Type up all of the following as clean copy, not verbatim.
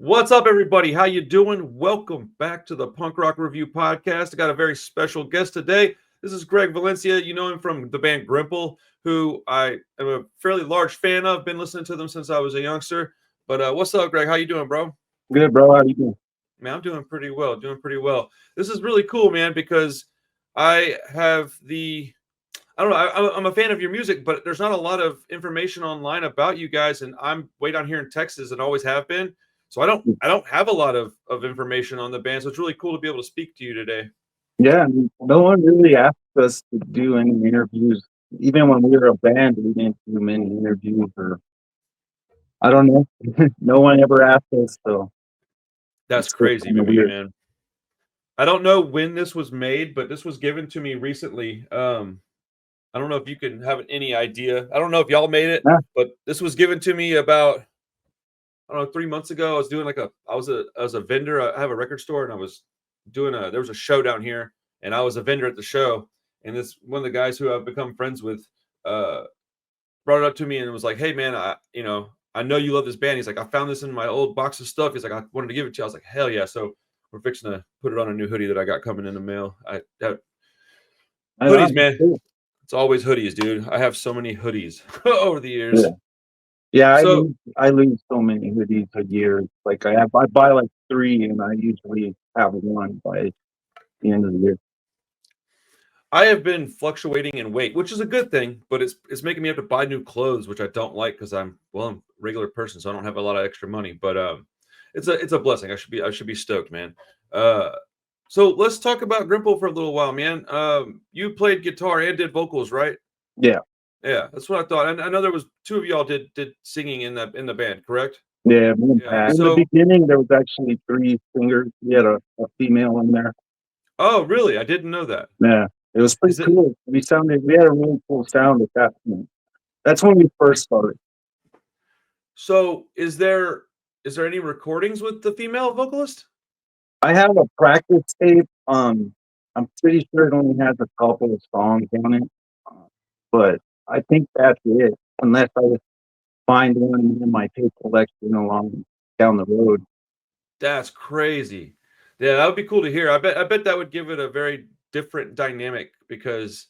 What's up, everybody? How you doing? Welcome back to the Punk Rock Review Podcast. I got a very special guest today. This is Greg Valencia. You know him from the band GRIMPLE, who I am a fairly large fan of. Been listening to them since I was a youngster. But what's up, Greg? How you doing, bro? Good, bro. How you doing? Man, I'm doing pretty well. Doing pretty well. This is really cool, man, because I have the I don't know. I'm a fan of your music, but there's not a lot of information online about you guys, and I'm way down here in Texas and always have been. So I don't have a lot of information on the band. So it's really cool to be able to speak to you today. Yeah, no one really asked us to do any interviews. Even when we were a band, we didn't do many interviews, or I don't know. No one ever asked us, so That's it's just crazy kind to of me, weird. man. I don't know when this was made, but this was given to me recently. I don't know if you can have any idea. I don't know if y'all made it, Yeah, but this was given to me about I don't know 3 months ago. I was doing I was a vendor. I have a record store, and I was doing a there was a show down here, and I was a vendor at the show. And this one of the guys who I've become friends with uh, brought it up to me and was like, "Hey, man, I know you love this band." He's like, "I found this in my old box of stuff." He's like, "I wanted to give it to you." I was like, "Hell yeah!" So we're fixing to put it on a new hoodie that I got coming in the mail. I know. Hoodies, man. Cool. It's always hoodies, dude. I have so many hoodies over the Yeah, years. yeah. I So lose, I lose so many hoodies a year. Like I buy like three, and I usually have one by the end of the year. I have been fluctuating in weight, which is a good thing, but it's making me have to buy new clothes, which I don't like because I'm a regular person, so I don't have a lot of extra money. But it's a blessing. I should be stoked, man. Uh, so let's talk about Grimple for a little while, man. You played guitar and did vocals, right? Yeah, Yeah, that's what I thought. And I know there was two of y'all did singing in the band, correct? yeah. Me and Yeah. Pat. In the So, beginning, there was actually three singers. We had a female in there. oh, really? I didn't know that. Yeah, it was pretty Is it cool. We had a really cool sound at that point. That's when we first started. so? Is there any recordings with the female vocalist? I have a practice tape. I'm pretty sure it only has a couple of songs on it, uh, but I think that's it. Unless I just find one in my tape collection along down the road. That's crazy. Yeah, that would be cool to hear. I bet that would give it a very different dynamic because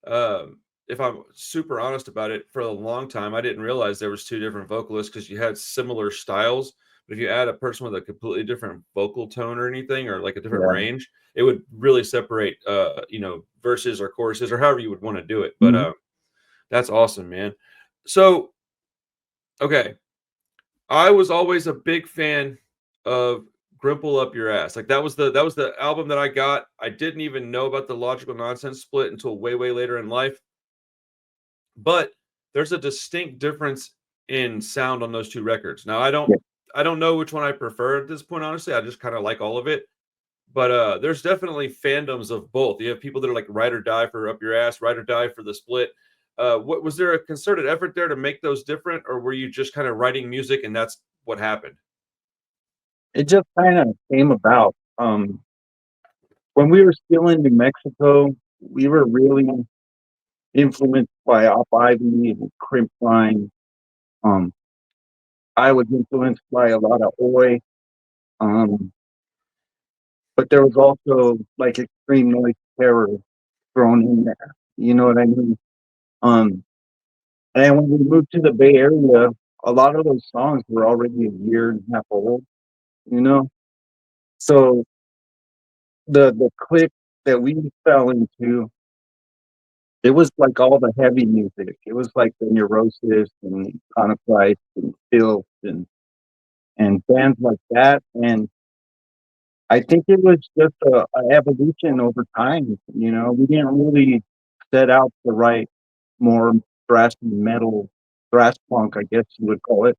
if I'm super honest about it, for a long time I didn't realize there was two different vocalists because you had similar styles. But if you add a person with a completely different vocal tone or anything or like a different Yeah. range, it would really separate verses or choruses or however you would want to do it. But Mhm. that's awesome, man. So, okay, I was always a big fan of Grimple Up Your Ass. Like that was the album that I got. I didn't even know about the Logical Nonsense split until way, way later in life. But there's a distinct difference in sound on those two records. Now Yeah. I don't know which one I prefer at this point, honestly. I just kind of like all of it. But there's definitely fandoms of both. You have people that are like ride or die for Up Your Ass, ride or die for the split. What was there a concerted effort there to make those different, or were you just kind of writing music and that's what happened? It just kind of came about. When we were still in New Mexico, we were really influenced by Op Ivy and Crimp Line. Um, I was influenced by a lot of Oi. Um, but there was also like extreme noise terror thrown in there. You know what I mean? Um, and when we moved to the Bay Area, a lot of those songs were already a year and a half old. You know, so the clique that we fell into, it was like all the heavy music. It was like the Neurosis and Iconoclast and Filth and bands like that. And I think it was just a evolution over time. You know, we didn't really set out to write more thrash metal, thrash punk, I guess you would call it.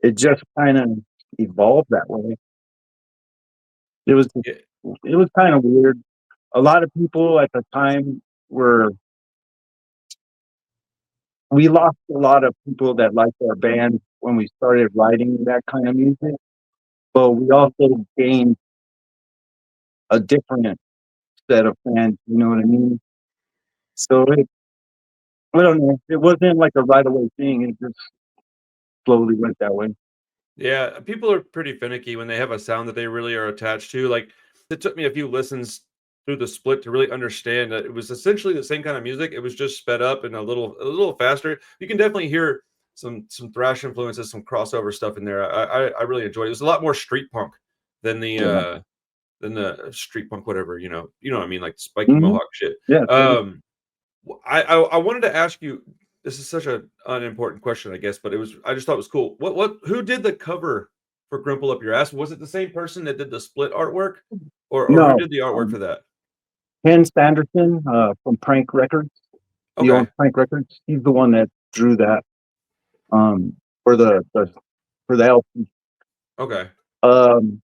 It just kind of evolved that way. It was Yeah. it was kind of weird. A lot of people at the time were we lost a lot of people that liked our band when we started writing that kind of music, but we also gained a different set of fans. You know what I mean? So I don't know. It wasn't like a right away thing. It just slowly went that way. Yeah, people are pretty finicky when they have a sound that they really are attached to. Like, it took me a few listens through the split to really understand that it was essentially the same kind of music. It was just sped up and a little faster. You can definitely hear some thrash influences, some crossover stuff in there. I really enjoyed it. It was a lot more street punk than the Yeah. uh than the street punk, whatever, you know what I mean, like spiky Hmm. mohawk shit. Yeah. Totally. I wanted to ask you. This is such an unimportant question, I guess, but I just thought it was cool. Who did the cover for Grimple Up Your Ass? Was it the same person that did the split artwork, or who No. did the artwork for that? Ken Sanderson from Prank Records. He owns Okay, Prank Records. He's the one that drew that um, for the LP. okay. Um,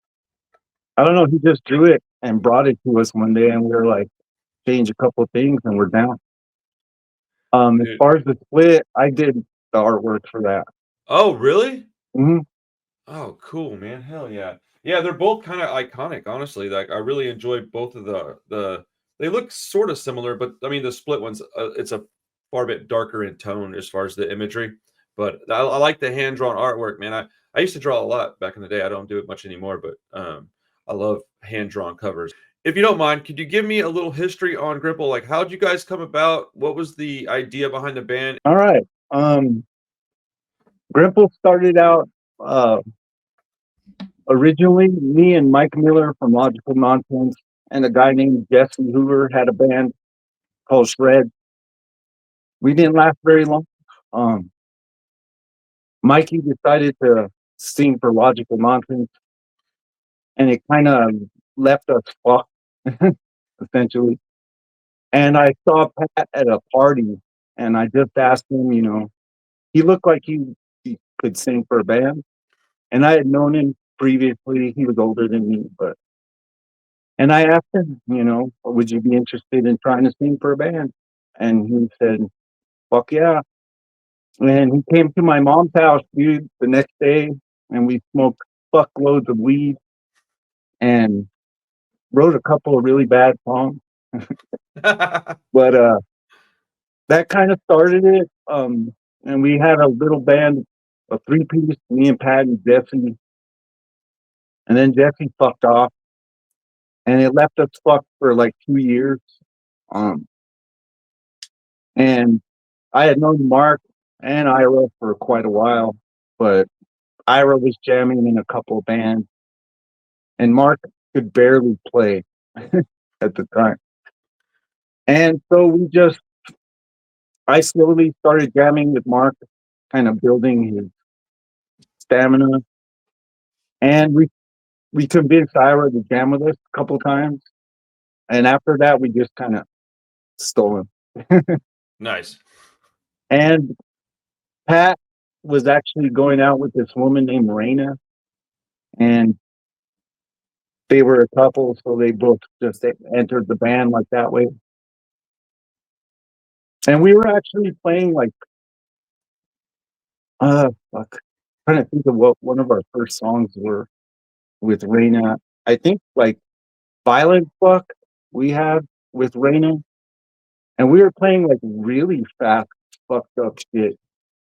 I don't know. He just drew it and brought it to us one day, and we were like, change a couple of things, and we're down. As Dude. far as the split, I did the artwork for that. Oh, really? Hmm. Oh, cool, man. Hell yeah. Yeah, they're both kind of iconic, honestly. Like I really enjoy both of the they look sort of similar, but I mean the split one's it's a far bit darker in tone as far as the imagery. But I like the hand drawn artwork, man. I used to draw a lot back in the day. I don't do it much anymore, but I love hand drawn covers. If you don't mind, could you give me a little history on Grimple? Like how'd you guys come about? What was the idea behind the band? All right. Grimple started out uh, originally, me and Mike Miller from Logical Nonsense and a guy named Jesse Hoover had a band called Shred. We didn't last very long. Um, Mikey decided to sing for Logical Nonsense, and it kind of left us fucked, essentially. And I saw Pat at a party, and I just asked him, he looked like he could sing for a band. And I had known him previously. He was older than me, and I asked him, would you be interested in trying to sing for a band? And he said, fuck yeah. And he came to my mom's house, dude, the next day, and we smoked fuckloads of weed and wrote a couple of really bad songs. But that kind of started it. And we had a little band, a three-piece, me and Pat and Jesse. And then Jesse fucked off, and it left us fucked for like 2 years. Um, and I had known Mark and Ira for quite a while, but Ira was jamming in a couple of bands, and Mark could barely play at the time. And so I slowly started jamming with Mark, kind of building his stamina. And we convinced Ira to jam with us a couple times. And after that, we just kind of stole him. Nice. And Pat was actually going out with this woman named Raina, and they were a couple, so they both just entered the band like that way. And we were actually playing like fuck, trying to think of what one of our first songs were with Raina. I think like Violent Fuck we had with Raina, and we were playing like really fast, fucked up shit.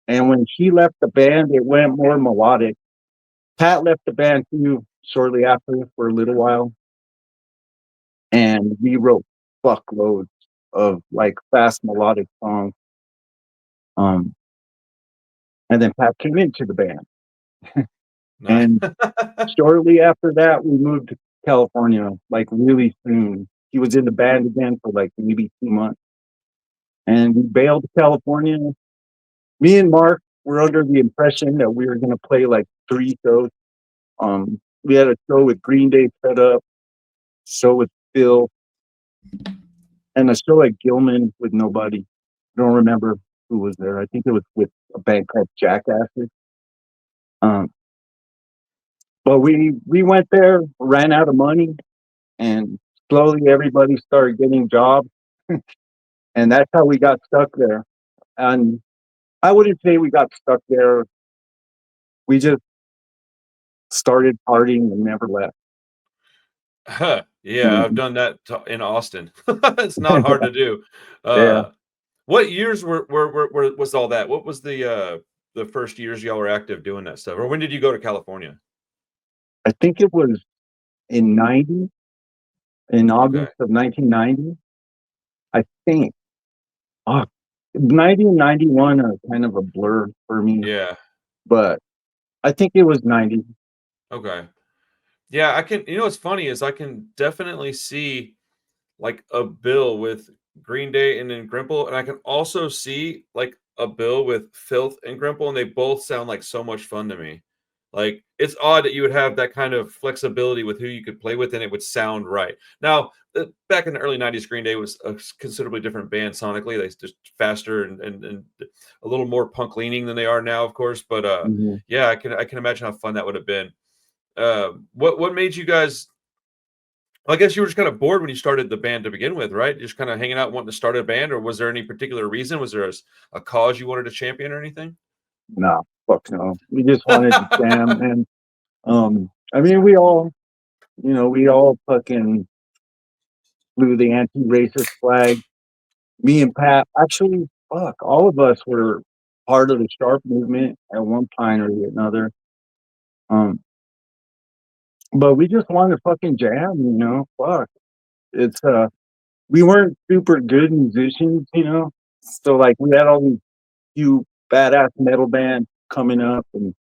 And when she left the band, it went more melodic. Pat left the band too shortly after for a little while, and we wrote fuckloads of like fast melodic songs. Um, and then Pat came into the band, Nice. and shortly after that, we moved to California, like really soon. He was in the band again for like maybe 2 months, and we bailed to California. Me and Mark were under the impression that we were going to play like 3 shows. We had a show with Green Day set up, show with Phil, and a show at Gilman with nobody. I don't remember who was there. I think it was with a band called Jackasses. Um, but we went there, ran out of money, and slowly everybody started getting jobs, and that's how we got stuck there. And I wouldn't say we got stuck there. We just started partying and never left. Huh. Yeah, I've Mhm. done that in Austin. It's not hard to do. Yeah. What years was all that? What was the the first years y'all were active doing that stuff? Or when did you go to California? I think it was in 90, in Okay. August of 1990. I think. Oh, 90 and 91 are kind of a blur for me, Yeah. but I think it was 90. Okay. Yeah, I can, you know what's funny is I can definitely see like a bill with Green Day and then Grimple, and I can also see like a bill with Filth and Grimple, and they both sound like so much fun to me. Like it's odd that you would have that kind of flexibility with who you could play with, and it would sound right. Now, back in the early '90s, Green Day was a considerably different band sonically. They just faster and a little more punk leaning than they are now, of course. But Mhm. yeah, I can imagine how fun that would have been. What made you guys? I guess you were just kind of bored when you started the band to begin with, right? Just kind of hanging out, wanting to start a band, or was there any particular reason? Was there a cause you wanted to champion or anything? No, fuck no. We just wanted to jam, and I mean, we all fucking flew the anti-racist flag. Me and Pat, actually, fuck, all of us were part of the Sharp movement at one point or another. Um, but we just wanted to fucking jam. Fuck. It's we weren't super good musicians. So like we had all these few badass metal bands coming up, and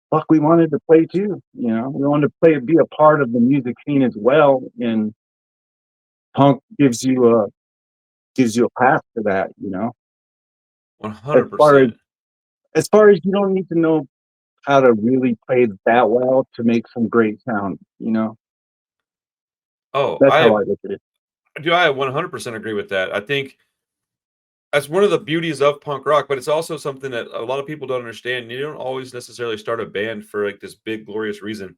fuck, we wanted to play too. We wanted to play, be a part of the music scene as well, and punk gives you a path to that. As far as 100%. as far as you don't need to know how to really play that well to make some great sound. Oh, That's how I look at it. I 100% agree with that. I think that's one of the beauties of punk rock, but it's also something that a lot of people don't understand. You don't always necessarily start a band for like this big glorious reason.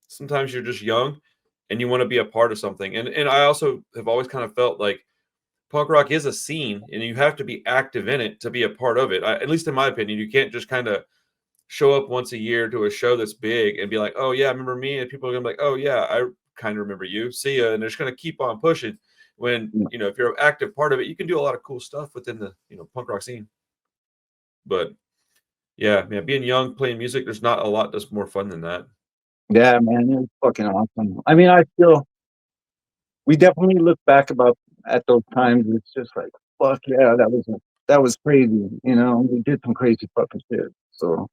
Sometimes you're just young and you want to be a part of something. And I also have always kind of felt like punk rock is a scene and you have to be active in it to be a part of it. At least in my opinion, you can't just kind of show up once a year to a show that's big and be like, "Oh yeah, remember me?" And people are gonna be like, "Oh yeah, I kind of remember you. See ya." And they're just gonna keep on pushing. When Yeah, if you're an active part of it, you can do a lot of cool stuff within the punk rock scene. But yeah, man, being young, playing music, there's not a lot that's more fun than that. yeah, man, it was fucking awesome. I mean, we definitely look back about at those times. It's just like, fuck yeah, that was crazy. We did some crazy fucking shit. So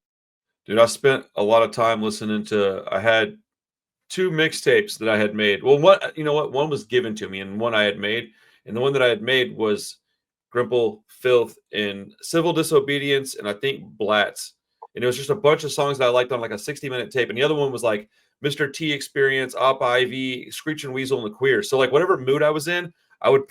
Dude, I spent a lot of time listening to. I had two mixtapes that I had made. Well, one, you know what? One was given to me, and one I had made. And the one that I had made was Grimple, Filth, and Civil Disobedience, and I think Blatz. And it was just a bunch of songs that I liked on like a 60-minute tape. And the other one was like Mr. T Experience, Op Ivy, Screeching Weasel, and the Queers. So like whatever mood I was in, I would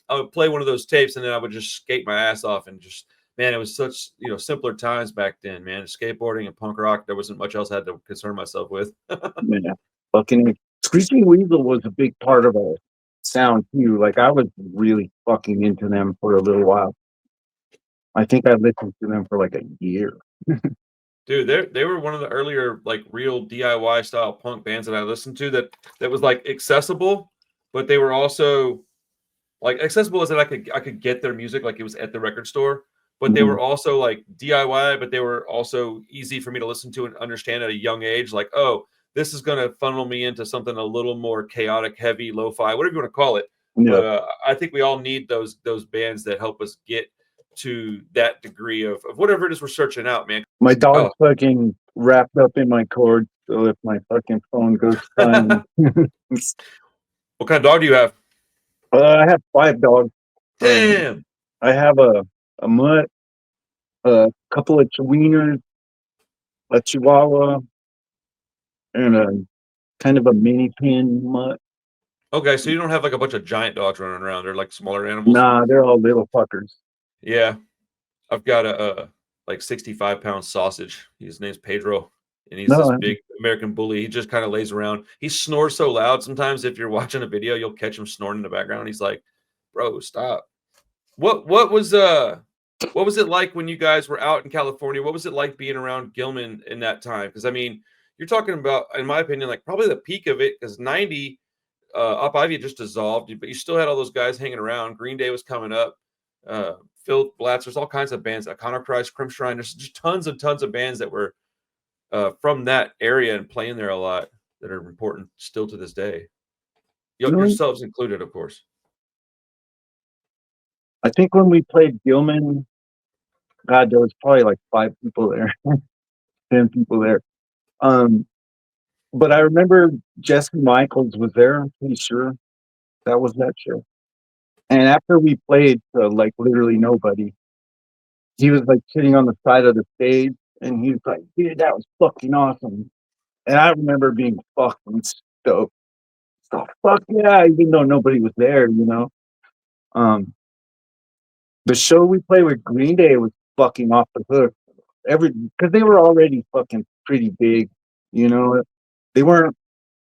I would play one of those tapes, and then I would just skate my ass off and just man, it was such simpler times back then, man. Skateboarding and punk rock, there wasn't much else I had to concern myself with. yeah, fucking Screeching Weasel was a big part of our sound too. Like I was really fucking into them for a little while. I think I listened to them for like a year. Dude, they were one of the earlier like real DIY style punk bands that I listened to that was like accessible, but they were also like accessible as that I could get their music like it was at the record store, but they Mhm. were also like DIY, but they were also easy for me to listen to and understand at a young age. Like, oh, this is gonna funnel me into something a little more chaotic, heavy, lo-fi, whatever you want to call it. Yeah, But I think we all need those bands that help us get to that degree of whatever it is we're searching out, man. my dog's Oh, fucking wrapped up in my cord. So if my fucking phone goes silent, what kind of dog do you have? I have 5 dogs. Um, Damn. I have a mutt, a couple of chihuahuas, a chihuahua, and a kind of a mini pin mutt. Okay, so you don't have like a bunch of giant dogs running around. They're like smaller animals. Nah, they're all little fuckers. Yeah, I've got a like 65-pound sausage. His name's Pedro, and he's this No, big American bully. He just kind of lays around. He snores so loud. Sometimes if you're watching a video, you'll catch him snoring in the background. He's like, "Bro, stop." What was it like when you guys were out in California? What was it like being around Gilman in that time? Because I mean, you're talking about, in my opinion, like probably the peak of it. Because '90, Up Ivy just dissolved, but you still had all those guys hanging around. Green Day was coming up. Filth, Blats. There's all kinds of bands. Iconoclast, Crimp Shrine. There's just tons of bands that were from that area and playing there a lot that are important still to this day. Really? Yourselves included, of course. I think when we played Gilman, God, there was probably like 5 people there, 10 people there. But I remember Jesse Michaels was there. I'm pretty sure that was that show. And after we played to like literally nobody, he was like sitting on the side of the stage, and he was like, "Dude, that was fucking awesome." And I remember being fucking stoked. So fuck yeah, even though nobody was there, you know. Um, the show we played with Green Day was fucking off the hook. Because they were already fucking pretty big, you know. They weren't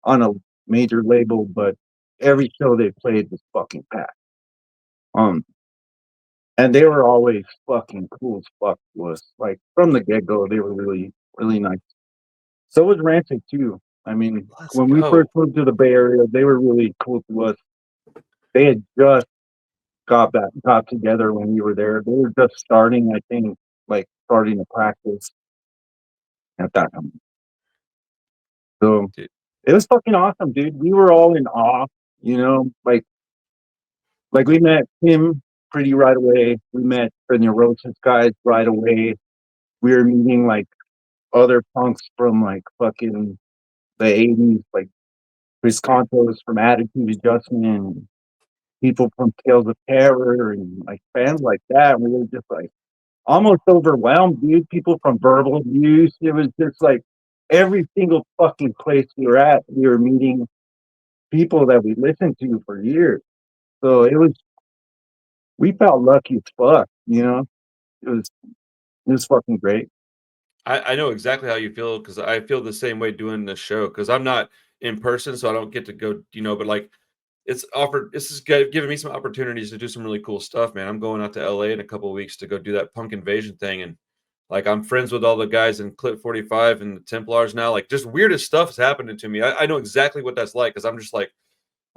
on a major label, but every show they played was fucking packed. And they were always fucking cool as fuck to us. Like from the get go, they were really, really nice. So was Rancid too. I mean, Let's when we first go. moved to the Bay Area, they were really cool to us. They had just got together when we were there. They were just starting, I think, like starting to practice at that time. So Dude. it was fucking awesome, dude. We were all in awe, you know, like we met him pretty right away. We met the Neurosis guys right away. We were meeting like other punks from like fucking the 80s, like Chris Contos from Attitude Adjustment, and people from Tales of Terror, and like fans like that. We were just like almost overwhelmed, dude. People from Verbal Abuse. It was just like every single fucking place we were at, we were meeting people that we listened to for years. So we felt lucky as fuck, you know. It was fucking great. I know exactly how you feel because I feel the same way doing this show because I'm not in person, so I don't get to go, but like this is giving me some opportunities to do some really cool stuff, man. I'm going out to LA in a couple of weeks to go do that Punk Invasion thing. And like, I'm friends with all the guys in Clip 45 and the Templars now. Like, just weirdest stuff is happening to me. I know exactly what that's like because I'm just like,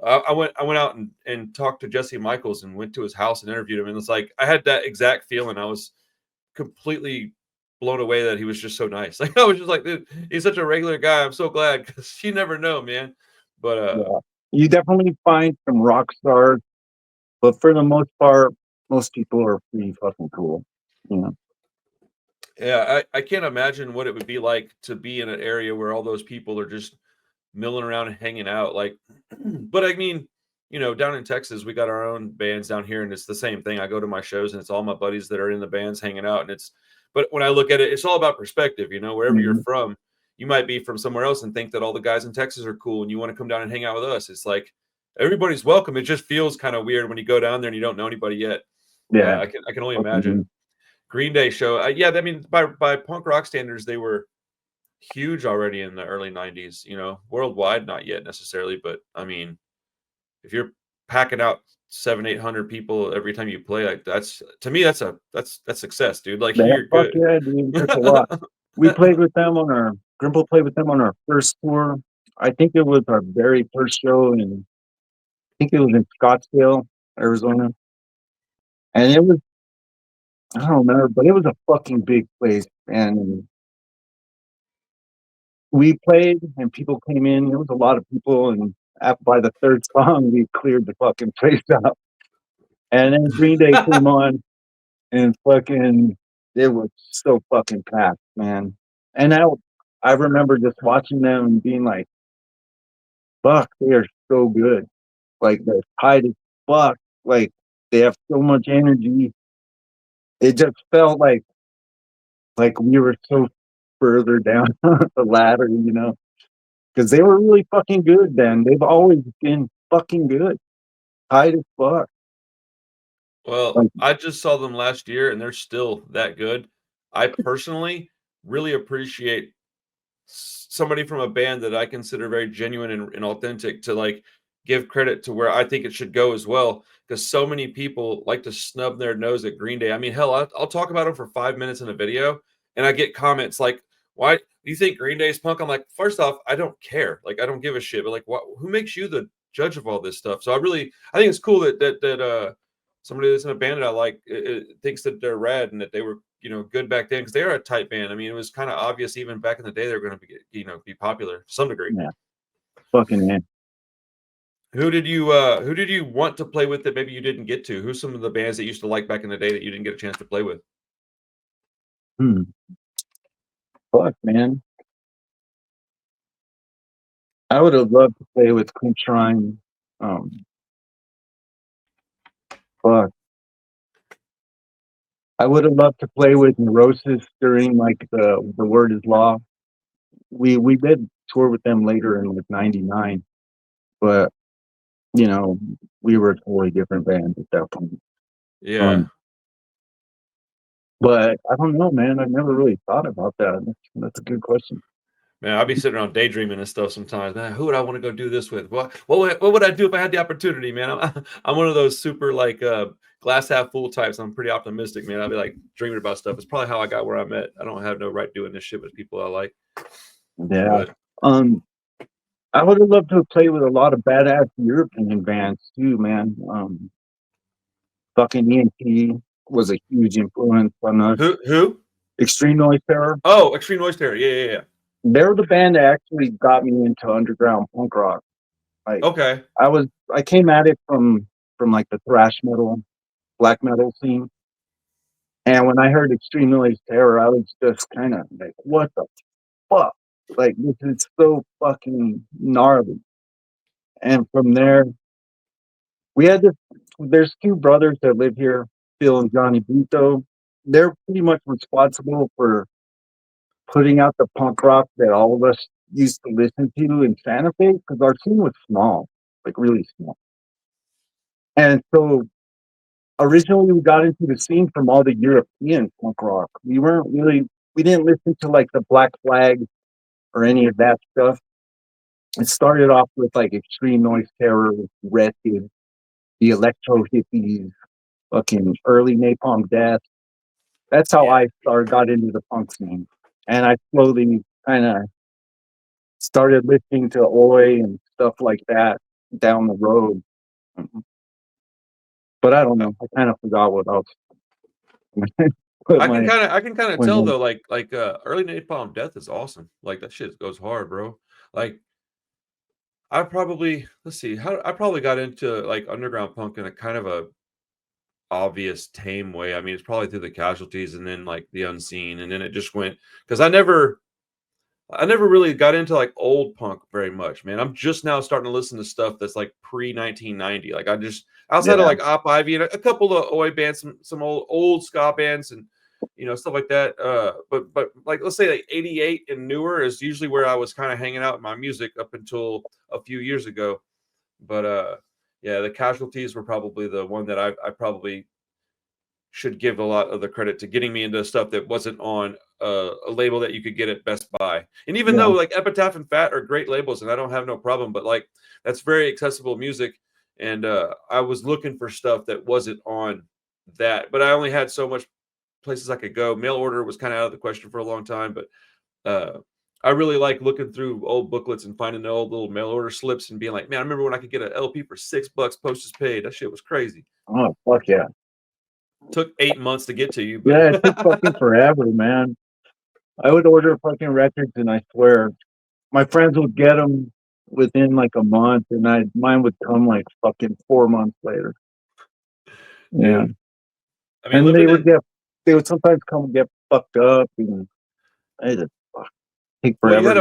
I went out and talked to Jesse Michaels and went to his house and interviewed him. And it's like, I had that exact feeling. I was completely blown away that he was just so nice. Like, I was just like, dude, he's such a regular guy. I'm so glad because you never know, man. But Yeah. You definitely find some rock stars, but for the most part, most people are pretty fucking cool. You know? yeah, I can't imagine what it would be like to be in an area where all those people are just milling around and hanging out. Like, but I mean, down in Texas, we got our own bands down here, and it's the same thing. I go to my shows, and it's all my buddies that are in the bands hanging out, and but when I look at it, it's all about perspective. Wherever you're Mm-hmm. from, you might be from somewhere else and think that all the guys in Texas are cool, and you want to come down and hang out with us. It's like everybody's welcome. It just feels kind of weird when you go down there and you don't know anybody yet. Yeah. I can only Mm-hmm. imagine. Green Day show, yeah. I mean, by punk rock standards, they were huge already in the early '90s. Worldwide, not yet necessarily, but I mean, if you're packing out 700-800 people every time you play, like that's to me, that's success, dude. Like That you're fuck good. yeah, dude. There's a lot. We played with them on our Grimple played with them on our first tour. I think it was our very first show I think it was in Scottsdale, Arizona. And it was I don't remember, but it was a fucking big place. And we played and people came in. There was a lot of people, and by the third song we cleared the fucking place out. And then Green Day came on, and fucking it was so fucking packed, man. And I remember just watching them and being like, fuck, they are so good. Like they're tight as fuck. Like they have so much energy. It just felt like we were so further down the ladder, you know. Because they were really fucking good then. They've always been fucking good. Tight as fuck. Well, Like, I just saw them last year, and they're still that good. I personally really appreciate somebody from a band that I consider very genuine and authentic to like give credit to where I think it should go as well. Because so many people like to snub their nose at Green Day. I mean, hell, I'll talk about them for 5 minutes in a video, and I get comments like, "Why do you think Green Day is punk?" I'm like, first off, I don't care. Like, I don't give a shit. But like, who makes you the judge of all this stuff? So I think it's cool that somebody that's in a band that I like thinks that they're rad and that they were, good back then because they are a tight band. I mean, it was kind of obvious even back in the day they were going to be popular to some degree. Yeah, fucking man. Who did you want to play with that maybe you didn't get to? Who's some of the bands that you used to like back in the day that you didn't get a chance to play with? Fuck, man. I would have loved to play with Shrine. Fuck. I would have loved to play with Neurosis during like the Word is Law. We did tour with them later in like '99, but we were a totally different band at that point. Yeah. But I don't know, man. I've never really thought about that. That's a good question. Man, I'll be sitting around daydreaming and stuff sometimes. Man, who would I want to go do this with? What would I do if I had the opportunity, man? I'm one of those super like glass half full types. I'm pretty optimistic, man. I'll be like dreaming about stuff. It's probably how I got where I'm at. I don't have no right doing this shit with people I like. Yeah. But, I would have loved to have played with a lot of badass European bands too, man. Fucking ENT was a huge influence on us. Who? Extreme Noise Terror. Oh, Extreme Noise Terror. Yeah. They're the band that actually got me into underground punk rock. Like, okay. I came at it from like the thrash metal, black metal scene. And when I heard Extreme Noise Terror, I was just kind of like, what the fuck? Like, this is so fucking gnarly. And from there, there's two brothers that live here, Phil and Johnny Brito. They're pretty much responsible for putting out the punk rock that all of us used to listen to in Santa Fe because our scene was small, like really small. And so originally we got into the scene from all the European punk rock. We didn't listen to like the Black Flag or any of that stuff. It started off with like Extreme Noise Terror, Wretched, the Electro Hippies, fucking early Napalm Death. That's how I got into the punk scene. And I slowly kind of started listening to Oi and stuff like that down the road. But I don't know. I kind of forgot what else. I can kind of tell though, like early Napalm Death is awesome. Like that shit goes hard, bro. Like I probably I probably got into like underground punk in a kind of a obvious tame way. I mean, it's probably through the Casualties and then like the Unseen, and then it just went because I never really got into like old punk very much, man. I'm just now starting to listen to stuff that's like pre 1990. Like I just outside of like Op Ivy and a couple of Oi bands, some old ska bands, and stuff like that. But like let's say like 88 and newer is usually where I was kind of hanging out with my music up until a few years ago. But yeah, the Casualties were probably the one that I probably should give a lot of the credit to getting me into stuff that wasn't on a label that you could get at Best Buy. And even though like Epitaph and Fat are great labels and I don't have no problem, but like that's very accessible music. And I was looking for stuff that wasn't on that, but I only had so much places I could go. Mail order was kind of out of the question for a long time, but I really like looking through old booklets and finding the old little mail order slips and being like, man, I remember when I could get an LP for $6 postage paid. That shit was crazy. Oh, fuck yeah. Took 8 months to get to you. But yeah, it took fucking forever, man. I would order fucking records, and I swear, my friends would get them within like a month, and mine would come like fucking 4 months later. Yeah, I mean, and they would sometimes come and get fucked up, and I just take forever. Well, you had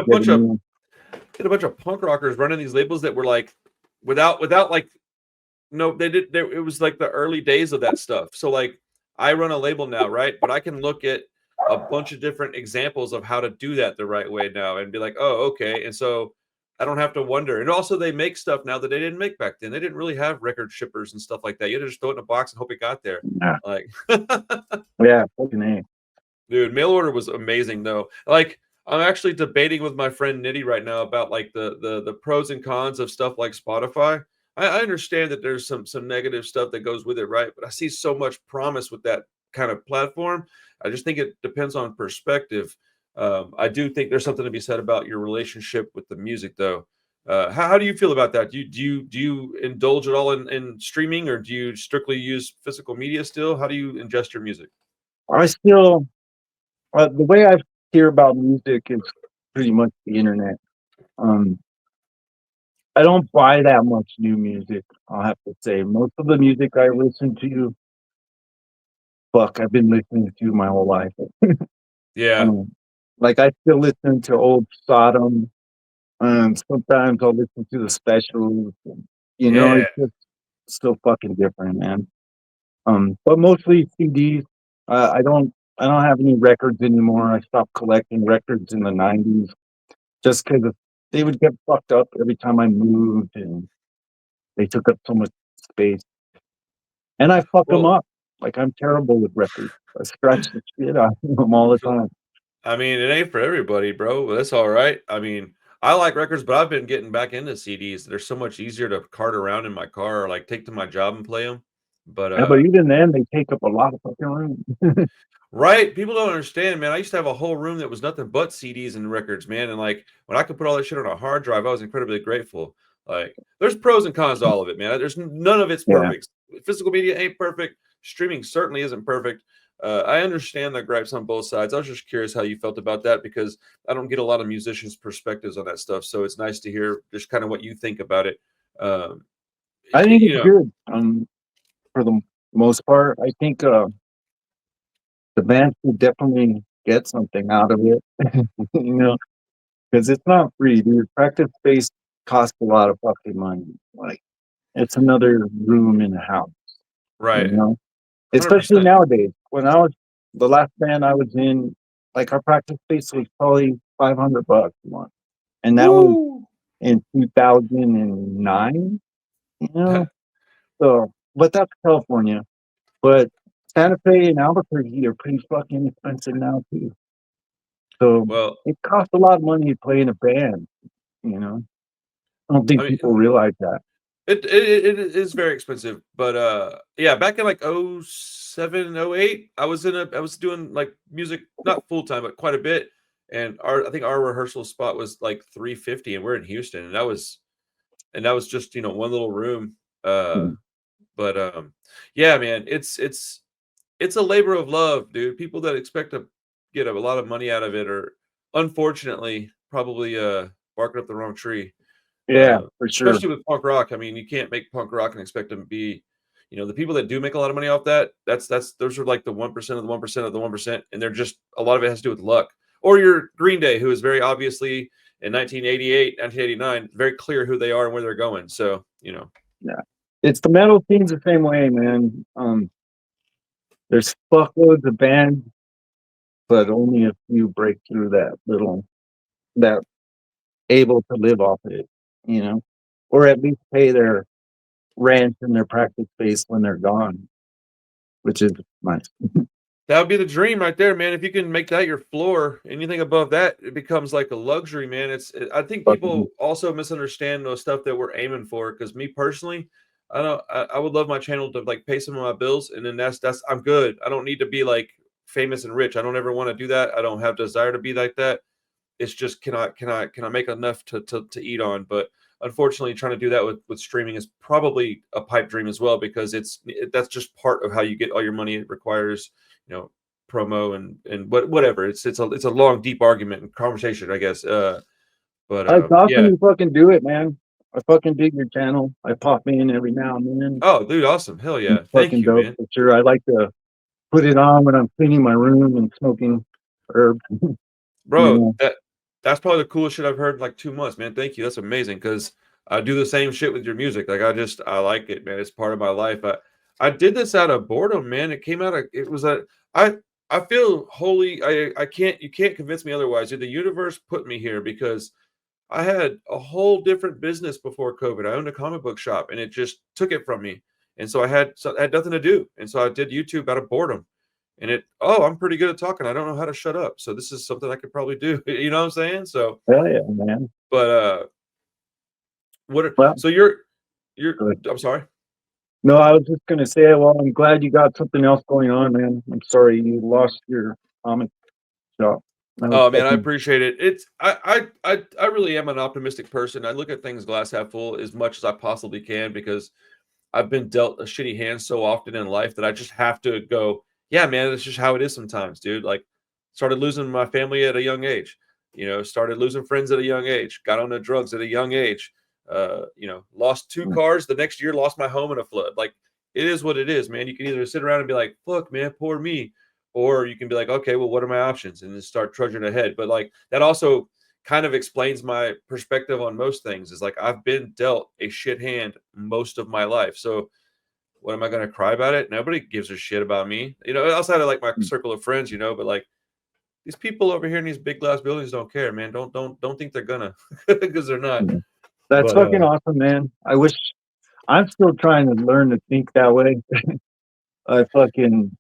a bunch of punk rockers running these labels that were like, without like. No, they did. It was like the early days of that stuff. So like, I run a label now, right? But I can look at a bunch of different examples of how to do that the right way now, and be like, oh, okay. And so I don't have to wonder. And also, they make stuff now that they didn't make back then. They didn't really have record shippers and stuff like that. You had to just throw it in a box and hope it got there. Yeah. Like, yeah, fucking A. Dude, mail order was amazing though. Like, I'm actually debating with my friend Nitty right now about like the pros and cons of stuff like Spotify. I understand that there's some negative stuff that goes with it, right? But I see so much promise with that kind of platform. I just think it depends on perspective. I do think there's something to be said about your relationship with the music, though. How do you feel about that? Do you indulge at all in streaming, or do you strictly use physical media still? How do you ingest your music? I still the way I hear about music is pretty much the internet. Um, I don't buy that much new music. I'll have to say most of the music I listen to, fuck, I've been listening to my whole life. Yeah, Um, like I still listen to old Sodom. Sometimes I'll listen to the specials. yeah. It's just still fucking different, man. But mostly CDs. I don't have any records anymore. I stopped collecting records in the '90s just because they would get fucked up every time I moved, and they took up so much space. And I fuck them Well, up. Like I'm terrible with records. I scratch the shit out of them all the time. I mean, it ain't for everybody, bro. But that's all right. I mean, I like records, but I've been getting back into CDs. They're so much easier to cart around in my car or like take to my job and play them. But Yeah, but even then, they take up a lot of fucking room. right, people don't understand, man. I used to have a whole room that was nothing but CDs and records, man. And like when I could put all that shit on a hard drive, I was incredibly grateful. Like, there's pros and cons to all of it, man. None of it's Yeah. perfect. Physical media ain't perfect. Streaming certainly isn't perfect. I understand the gripes on both sides. I was just curious how you felt about that because I don't get a lot of musicians' perspectives on that stuff. So it's nice to hear just kind of what you think about it. Um, I think you it's know, good. For the most part, I think the band should definitely get something out of it. you know, because it's not free, dude. Practice space costs a lot of fucking money. Like it's another room in the house. You right, know, hundred especially percent. nowadays. When I was the last band I was in, like our practice space was probably $500 a month, and that was Woo! in 2009. You know, so but that's California. But Santa Fe and Albuquerque are pretty fucking expensive now too. So Well, it costs a lot of money to play in a band. You know, I don't I think mean, people realize that. it is very expensive, but yeah, back in like '07, '08, I was doing like music not full time but quite a bit, and our I think our rehearsal spot was like 350, and we're in Houston, and that was just one little room, uh Mm. but yeah, man, it's a labor of love, dude. People that expect to get a lot of money out of it are unfortunately probably barking up the wrong tree. Yeah, for sure. Especially with punk rock. I mean, you can't make punk rock and expect them to be, the people that do make a lot of money off that. That's those are like the 1% of the 1% of the 1%, and they're just a lot of it has to do with luck. Or your Green Day, who is very obviously in 1988, 1989, very clear who they are and where they're going. So Yeah, it's the metal scene's the same way, man. There's fuckloads of bands, but only a few break through that able to live off of it. You know, or at least pay their rent and their practice space when they're gone, which is nice. that would be the dream right there, man. If you can make that your floor, anything above that, it becomes like a luxury, man. I think Fucking people also misunderstand the stuff that we're aiming for. Because me personally, I don't. I would love my channel to like pay some of my bills, and then that's I'm good. I don't need to be like famous and rich. I don't ever want to do that. I don't have desire to be like that. It's just can I make enough to eat on? But unfortunately, trying to do that with streaming is probably a pipe dream as well because that's just part of how you get all your money. It requires you know promo and whatever. It's a long deep argument and conversation, I guess. But It's awesome yeah. you fucking do it, man. I fucking dig your channel. I pop in every now and then. Oh, dude, awesome. Hell It's yeah. Thank fucking you, dope man. for sure. I like to put it on when I'm cleaning my room and smoking herbs. You Bro, know, that's probably the coolest shit I've heard in like 2 months, man. Thank you. That's amazing because I do the same shit with your music. Like I like it, man. It's part of my life. I did this out of boredom, man. It came out of it was a I I feel holy. I can't you can't convince me otherwise. The universe put me here because I had a whole different business before COVID. I owned a comic book shop and it just took it from me. And so I had nothing to do. And so I did YouTube out of boredom. And I'm pretty good at talking. I don't know how to shut up. So this is something I could probably do. You know what I'm saying? So, hell yeah, man. but Well, so you're good. I'm sorry. No, I was just gonna say, well, I'm glad you got something else going on, man. I'm sorry you lost your comic shop. was Oh man, I fucking, appreciate it. I really am an optimistic person. I look at things glass half full as much as I possibly can because I've been dealt a shitty hand so often in life that I just have to go, yeah, man, that's just how it is sometimes, dude. Like, started losing my family at a young age, started losing friends at a young age, got onto drugs at a young age, lost two cars the next year, lost my home in a flood. Like, it is what it is, man. You can either sit around and be like, fuck, man, poor me, or you can be like, okay, well, what are my options? And then start trudging ahead. But like, that also kind of explains my perspective on most things is like I've been dealt a shit hand most of my life. So what am I going to cry about it? Nobody gives a shit about me, outside of like my circle of friends, but like these people over here in these big glass buildings don't care, man. Don't think they're gonna because they're not. yeah. That's But fucking awesome, man. I wish I'm still trying to learn to think that way. I fucking,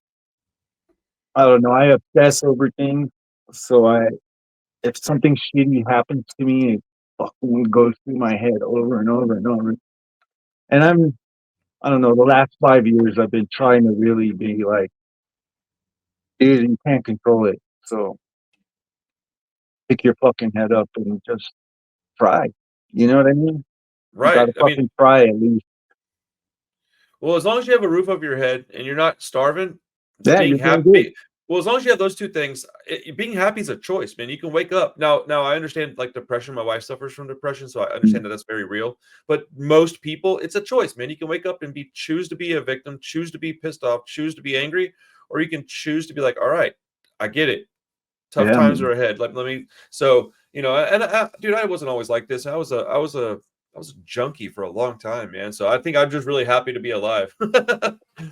I don't know. I obsess over things. So if something shitty happens to me, it fucking goes through my head over and over and over. And I don't know, the last 5 years I've been trying to really be like, dude, you can't control it. So pick your fucking head up and just try. You know what I mean? You right. gotta I mean, fucking try at least. well, as long as you have a roof over your head and you're not starving, Yeah, being you're doing good. happy. Well, as long as you have those two things, being happy is a choice, man. You can wake up now. Now, I understand like depression. My wife suffers from depression, so I understand that that's very real. But most people, it's a choice, man. You can wake up and choose to be a victim, choose to be pissed off, choose to be angry, or you can choose to be like, all right, I get it. Tough Yeah, times man. are ahead. Let me. So and dude, I wasn't always like this. I was a junkie for a long time, man. So I think I'm just really happy to be alive.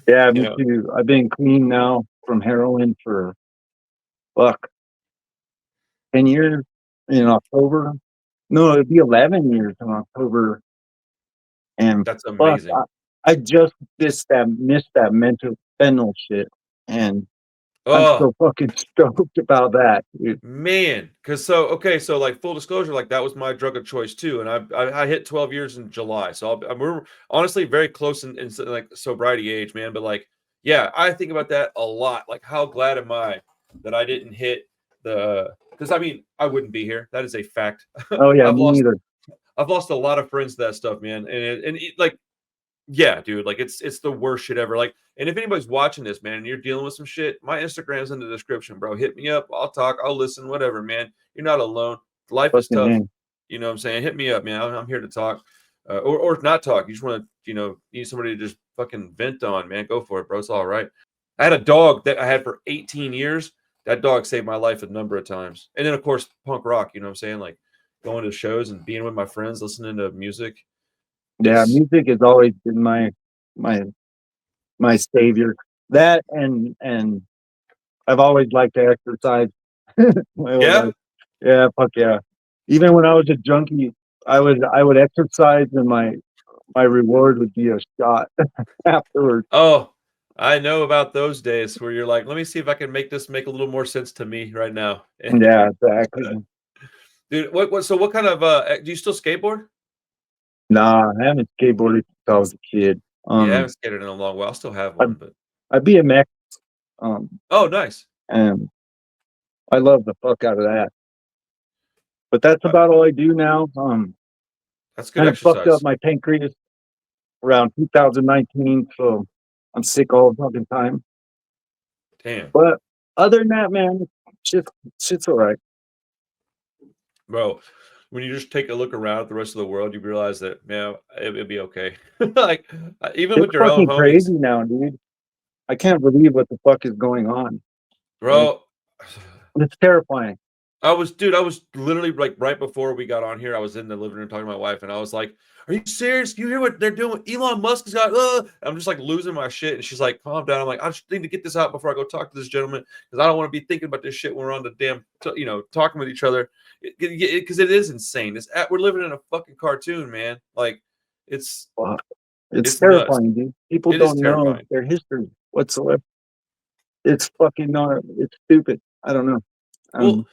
Yeah, you me know. too. I've been clean now from heroin for fuck 10 years in October. No, it'd be 11 years in October. And That's fuck, amazing. I just missed that mental fentanyl shit. And I'm Oh so fucking stoked about that, dude. man, because so like full disclosure, like that was my drug of choice too, and I hit 12 years in July, so we're honestly very close in like sobriety age, man. But like, yeah, I think about that a lot. Like, how glad am I that I didn't hit because I mean I wouldn't be here. That is a fact. Oh yeah, I've me lost neither. I've lost a lot of friends to that stuff, man, and like yeah, dude, like it's the worst shit ever. Like, and if anybody's watching this, man, and you're dealing with some shit, my Instagram's in the description, bro. Hit me up. I'll talk. I'll listen. Whatever, man. You're not alone. Life is Fucking tough. man. You know what I'm saying? Hit me up, man. I'm here to talk, or not talk. You just want to, need somebody to just fucking vent on, man. Go for it, bro. It's all right. I had a dog that I had for 18 years. That dog saved my life a number of times. And then, of course, punk rock. You know what I'm saying? Like going to shows and being with my friends, listening to music Yeah, is music has always been my my savior. That and I've always liked to exercise my whole yeah. life. Yeah, fuck yeah. Even when I was a junkie, I would exercise and my reward would be a shot afterwards. Oh, I know about those days where you're like, let me see if I can make this make a little more sense to me right now. Yeah, exactly. Dude, so what kind of do you still skateboard? Nah, I haven't skateboarded since I was a kid. Yeah, I haven't skated in a long while. I still have I one, but I BMX, um, oh, nice. and I love the fuck out of that. But that's Uh, about all I do now. that's good Kind of fucked up exercise. my pancreas around 2019, so I'm sick all the fucking time. Damn, But other than that, man, shit, shit's all right. bro. When you just take a look around at the rest of the world, you realize that, man, it'll be okay. Like even It's with your own fucking homies, crazy now, dude. I can't believe what the fuck is going on. Like, bro. it's terrifying. Dude, I was literally like right before we got on here, I was in the living room talking to my wife, and I was like, are you serious? You hear what they're doing? Elon Musk has got, I'm just like losing my shit. And she's like, calm down. I'm like, I just need to get this out before I go talk to this gentleman because I don't want to be thinking about this shit when we're on the damn, talking with each other. Because it is insane. We're living in a fucking cartoon, man. Like, it's, Fuck. It's it's nuts. terrifying, dude. People It is don't know terrifying. their history whatsoever. It's fucking not. It's stupid. I don't know. Well, I'm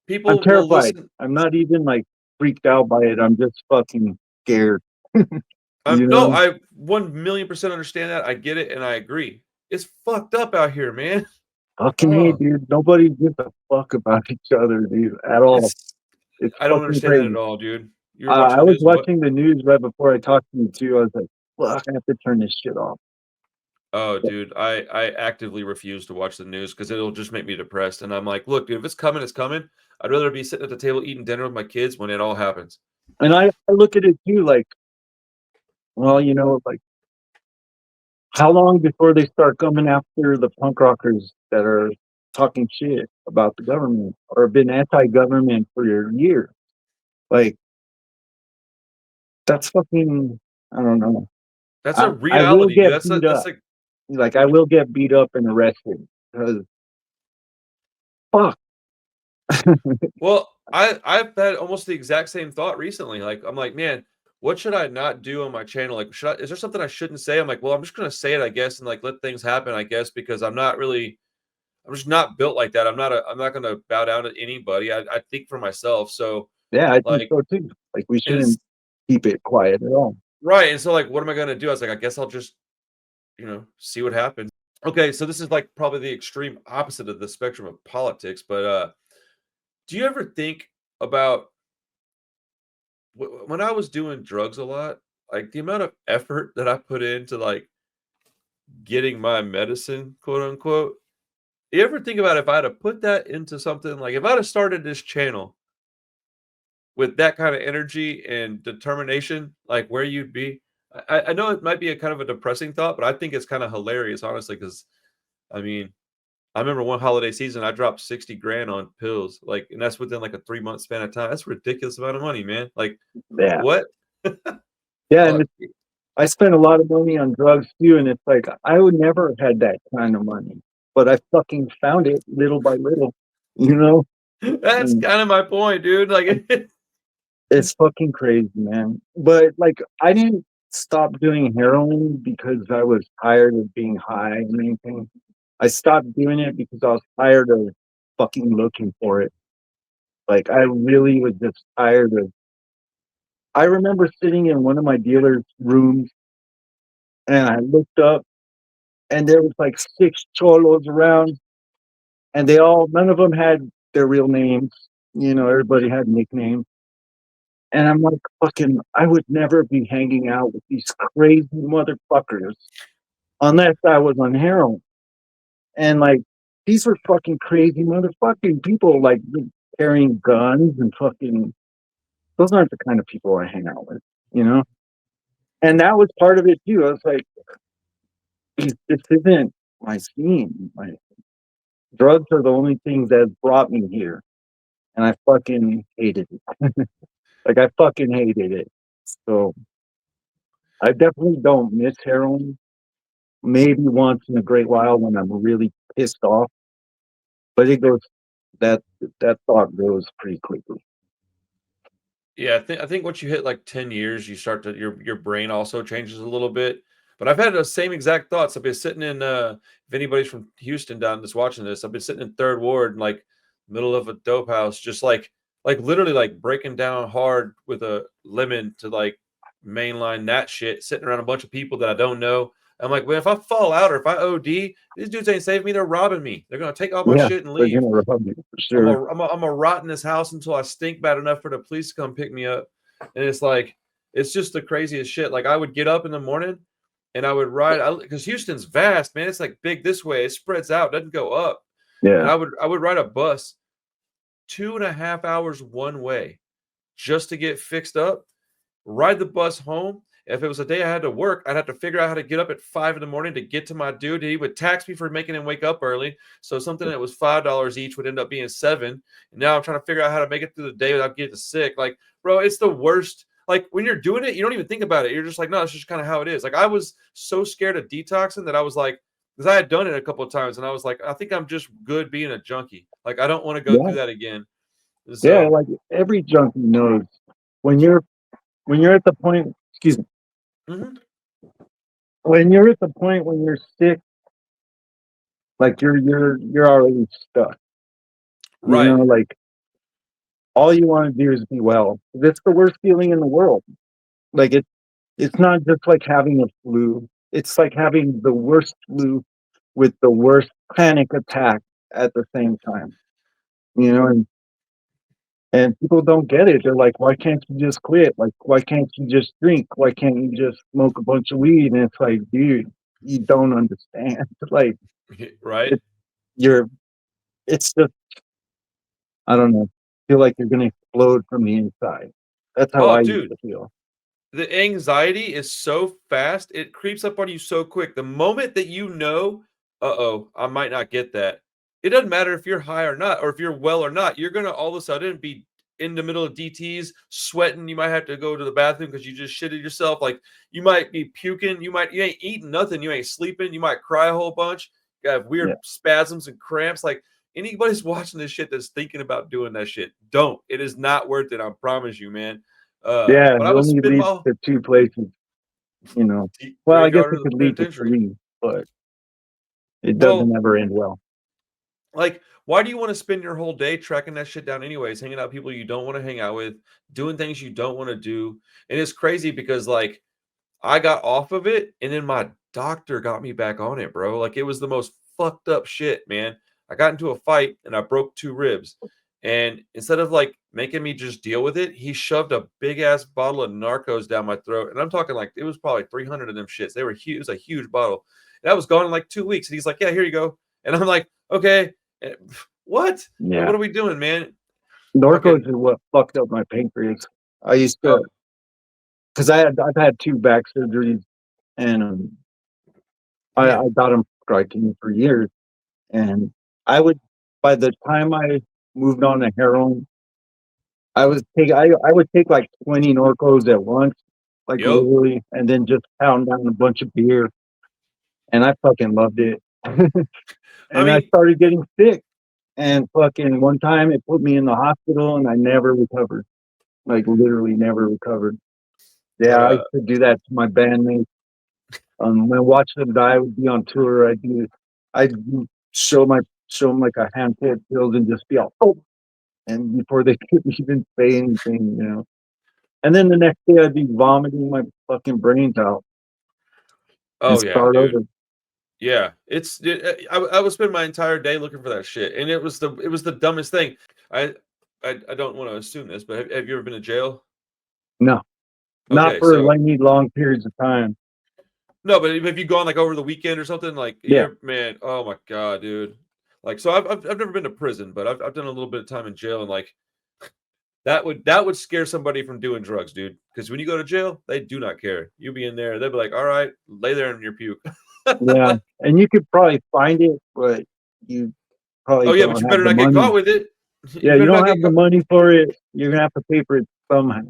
people will terrified. listen. I'm not even like freaked out by it. I'm just fucking scared. You No, know? I 1,000,000% understand that. I get it and I agree. It's fucked up out here, man. Fucking hey, Oh, dude. Nobody gives a fuck about each other, dude, at all. it's It's I don't fucking understand that at crazy. all, dude. You were watching I the was news? What? watching the news right before I talked to you too. I was like, fuck, I have to turn this shit off. Oh, dude, I actively refuse to watch the news because it'll just make me depressed. And I'm like, look, dude, if it's coming, it's coming. I'd rather be sitting at the table eating dinner with my kids when it all happens. And I look at it too, like, well, like, how long before they start coming after the punk rockers that are talking shit about the government or have been anti-government for years? Like, that's fucking, I don't know. That's a I will reality, dude. get beat That's up. like, Like, I will get beat up and arrested because fuck. well, I've had almost the exact same thought recently. Like, I'm like, man, what should I not do on my channel? Like, is there something I shouldn't say? I'm like, well, I'm just gonna say it, I guess, and like let things happen, I guess, because I'm just not built like that. I'm not gonna bow down to anybody. I think for myself. So Yeah, I think like, so too. Like, we and it's shouldn't keep it quiet at all. right. And so like, what am I gonna do? I was like, I guess I'll just, see what happens. Okay, so this is like probably the extreme opposite of the spectrum of politics, but do you ever think about when I was doing drugs a lot, like the amount of effort that I put into like getting my medicine, quote unquote? You ever think about if I'd have put that into something like if I'd have started this channel with that kind of energy and determination, like where you'd be? I know it might be a kind of a depressing thought, but I think it's kind of hilarious, honestly, because I mean, I remember one holiday season, I dropped 60 grand on pills, like, and that's within like a 3 month span of time. That's a ridiculous amount of money, man. Like, Yeah. what? Yeah, and Fuck. I spent a lot of money on drugs too, and it's like I would never have had that kind of money, but I fucking found it little by little, you know. That's And kind of my point, dude. Like, it's fucking crazy, man. But like, I didn't stop doing heroin because I was tired of being high and anything. I stopped doing it because I was tired of fucking looking for it. Like, I really was just tired of. I remember sitting in one of my dealer's rooms, and I looked up, and there was like six cholos around, and none of them had their real names. Everybody had nicknames. And I'm like, fucking, I would never be hanging out with these crazy motherfuckers unless I was on heroin. And like, these were fucking crazy motherfucking people, like carrying guns and fucking. Those aren't the kind of people I hang out with, you know. And that was part of it too. I was like, this isn't my scene. My drugs are the only things that brought me here, and I fucking hated it. Like, I fucking hated it. So I definitely don't miss heroin. Maybe once in a great while when I'm really pissed off, but it goes that that thought goes pretty quickly. yeah, I think once you hit like 10 years, you start to your brain also changes a little bit. But I've had the same exact thoughts. I've been sitting in if anybody's from Houston down that's watching this, I've been sitting in third ward in like middle of a dope house, just like literally like breaking down hard with a lemon to like mainline that shit, sitting around a bunch of people that I don't know. I'm like, well, if I fall out or if I OD, these dudes ain't saving me, they're robbing me. They're gonna take all my Yeah, shit and they're leave. gonna rob you for sure. I'm a rot in this house until I stink bad enough for the police to come pick me up. And it's like, it's just the craziest shit. Like I would get up in the morning and I would ride because Houston's vast, man. It's like big this way. It spreads out, doesn't go up. And Yeah, I would ride a bus 2.5 hours one way just to get fixed up, ride the bus home. If it was a day I had to work, I'd have to figure out how to get up at 5 in the morning to get to my dude. He would tax me for making him wake up early. So something that was $5 each would end up being 7. And now I'm trying to figure out how to make it through the day without getting sick. Like, bro, it's the worst. Like when you're doing it, you don't even think about it. You're just like, no, it's just kind of how it is. Like I was so scared of detoxing that I was like, because I had done it a couple of times, and I was like, I think I'm just good being a junkie. Like I don't want to go yeah, through that again. And yeah. so, Like every junkie knows when you're at the point. Excuse me. mhm, When you're at the point when you're sick, like you're already stuck. right. Like all you want to do is be well. That's the worst feeling in the world. Like it's not just like having a flu. It's like having the worst flu with the worst panic attack at the same time, you know, and people don't get it. They're like, why can't you just quit? Like, why can't you just drink? Why can't you just smoke a bunch of weed? And it's like, dude, you don't understand. Like, Right? it, you're, it's just, I don't know, feel like you're going to explode from the inside. That's how Oh, I used dude, to feel. the anxiety is so fast, it creeps up on you so quick. The moment that you know, "Uh-oh, I might not get that," it doesn't matter if you're high or not, or if you're well or not, you're gonna all of a sudden be in the middle of DTs, sweating, you might have to go to the bathroom because you just shitted yourself, like, you might be puking, you ain't eating nothing, you ain't sleeping, you might cry a whole bunch, you have Yeah. weird spasms and cramps, like, anybody's watching this shit that's thinking about doing that shit, don't. It is not worth it, I promise you, man. Yeah. But I It was only spend leads my to two places, you know. Well, I guess graveyard or it the could lead to penitentiary. three, but it Well, doesn't ever end well. like, why do you want to spend your whole day tracking that shit down anyways, hanging out with people you don't want to hang out with, doing things you don't want to do? And it's crazy because like I got off of it and then my doctor got me back on it, bro. Like it was the most fucked up shit, man. I got into a fight and I broke two ribs. And instead of like making me just deal with it, he shoved a big ass bottle of Narcos down my throat. And I'm talking like it was probably 300 of them shits. They were huge. It was a huge bottle. And I was gone in like 2 weeks. And he's like, "Yeah, here you go." And I'm like, "Okay." And, what? Like, Yeah. what are we doing, man? Norcos Fucking, is what fucked up my pancreas. I used to, oh, because I've had two back surgeries, and yeah. I got them striking for years, and I would, by the time I moved on to heroin, I would take like 20 Norcos at once, like Yep. literally, and then just pound down a bunch of beer, and I fucking loved it. I And I mean, started getting sick, and fucking one time it put me in the hospital, and I never recovered, like literally never recovered. Yeah, but I used to do that to my bandmates. When I watch them die, I would be on tour. I'd show my show them like a handful of pills and just be all, oh, and before they could even say anything, you know. And then the next day, I'd be vomiting my fucking brains out and oh yeah, start dude. over. Yeah, I would spend my entire day looking for that shit, and it was the dumbest thing. I I don't want to assume this, but have you ever been to jail? No, not Okay, for so any long periods of time. no, but have you gone like over the weekend or something? Like Yeah, you're man, oh my god, dude. Like so, I've never been to prison, but I've done a little bit of time in jail, and like that would scare somebody from doing drugs, dude. Because when you go to jail, they do not care. You be in there, they'll be like, all right, lay there in your puke. yeah, Like, and you could probably find it, but you probably oh yeah, but don't you have better the not get money. caught with it. You Yeah, you better not don't get have the money for it. You're gonna have to pay for it somehow.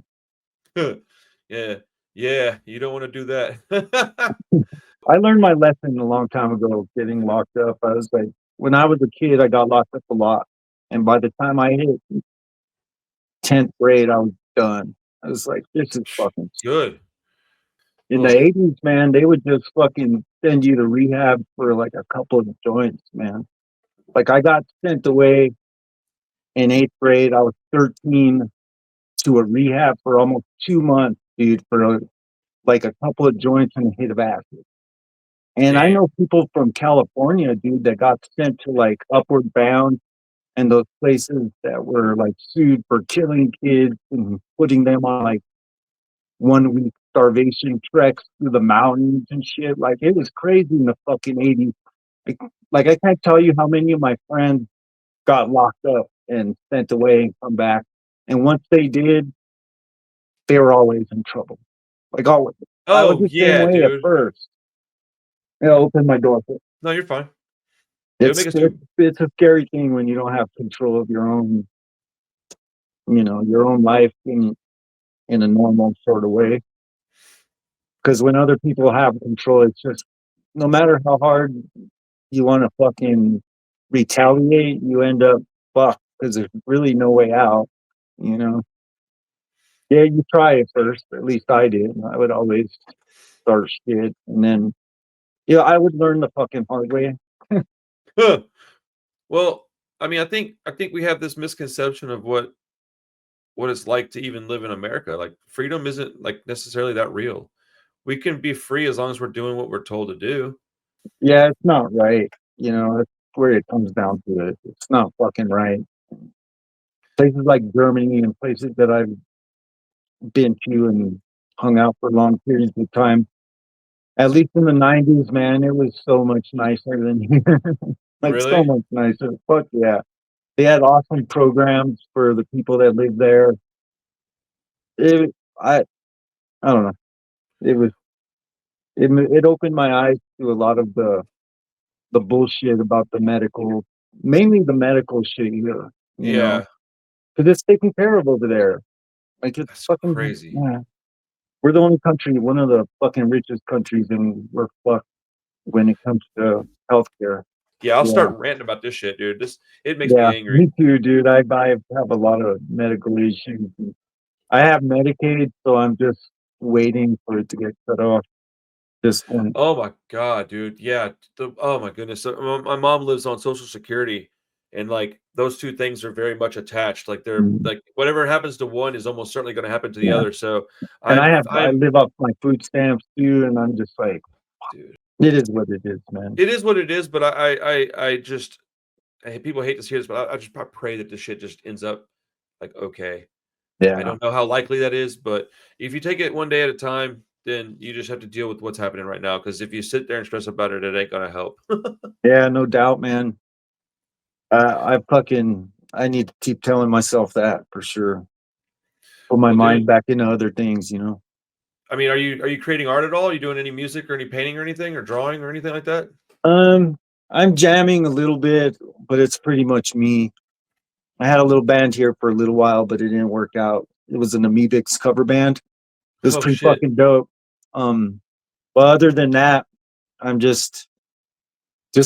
yeah, yeah, you don't wanna do that. I learned my lesson a long time ago getting locked up. I was like, when I was a kid, I got locked up a lot. And by the time I hit 10th grade, I was done. I was like, this is fucking. Good. In the Ugh. 80s, man, they would just fucking send you to rehab for like a couple of joints, man. Like I got sent away in 8th grade. I was 13 to a rehab for almost 2 months, dude, for like a couple of joints and a hit of acid. And I Damn. know people from California, dude, that got sent to like Upward Bound and those places that were like sued for killing kids and putting them on like 1 week starvation treks through the mountains and shit. Like it was crazy in the fucking 80s. Like, like I can't tell you how many of my friends got locked up and sent away and come back. And once they did, they were always in trouble. Like always. I was Oh, the same yeah, way at dude. first. You know, open my door. No, you're fine. It would make us It's a scary thing when you don't have control of your own, you know, your own life in a normal sort of way. Because when other people have control, it's just no matter how hard you want to fucking retaliate, you end up fucked because there's really no way out. You know, yeah, you try it first. At least I did. I would always start shit, and then yeah, I would learn the fucking hard way. Huh. Well, I mean, I think we have this misconception of what it's like to even live in America. Like freedom isn't like necessarily that real. We can be free as long as we're doing what we're told to do. Yeah, it's not right. You know, where it comes down to it. It's not fucking right. Places like Germany and places that I've been to and hung out for long periods of time. At least in the '90s, man, it was so much nicer than here. Like so Really? much nicer. Fuck yeah. They had awesome programs for the people that lived there. It, I don't know. It was it opened my eyes to a lot of the bullshit about the medical, mainly the medical shit here. You know, Yeah, because it's taken care of over there. Like it's that's fucking crazy. yeah. We're the only country, one of the fucking richest countries, and we're fucked when it comes to healthcare. Yeah, I'll Yeah, start ranting about this shit, dude. It makes me yeah, angry. me too, dude. I have a lot of medical issues. I have Medicaid, so I'm just waiting for it to get cut off. This point. Oh my god, dude. Yeah. Oh my goodness. So my mom lives on Social Security, and like those two things are very much attached. Like they're Mm, like whatever happens to one is almost certainly going to happen to the yeah, other. So and I I'm, live off my food stamps too, and I'm just like, dude. it is what it is, man. It is what it is. But I just people hate to hear this, but I pray that this shit just ends up like okay. I Yeah, don't know how likely that is, but if you take it one day at a time, then you just have to deal with what's happening right now. Because if you sit there and stress about it, it ain't gonna help. yeah, no doubt, man. I need to keep telling myself that for sure. Put my Well, mind dude, back into other things, you know. I mean, are you creating art at all? Are you doing any music or any painting or anything or drawing or anything like that? Um, I'm jamming a little bit, but it's pretty much me. I had a little band here for a little while, but it didn't work out. It was an Amoebics cover band. It was Oh pretty shit. fucking dope. Um, but other than that, I'm just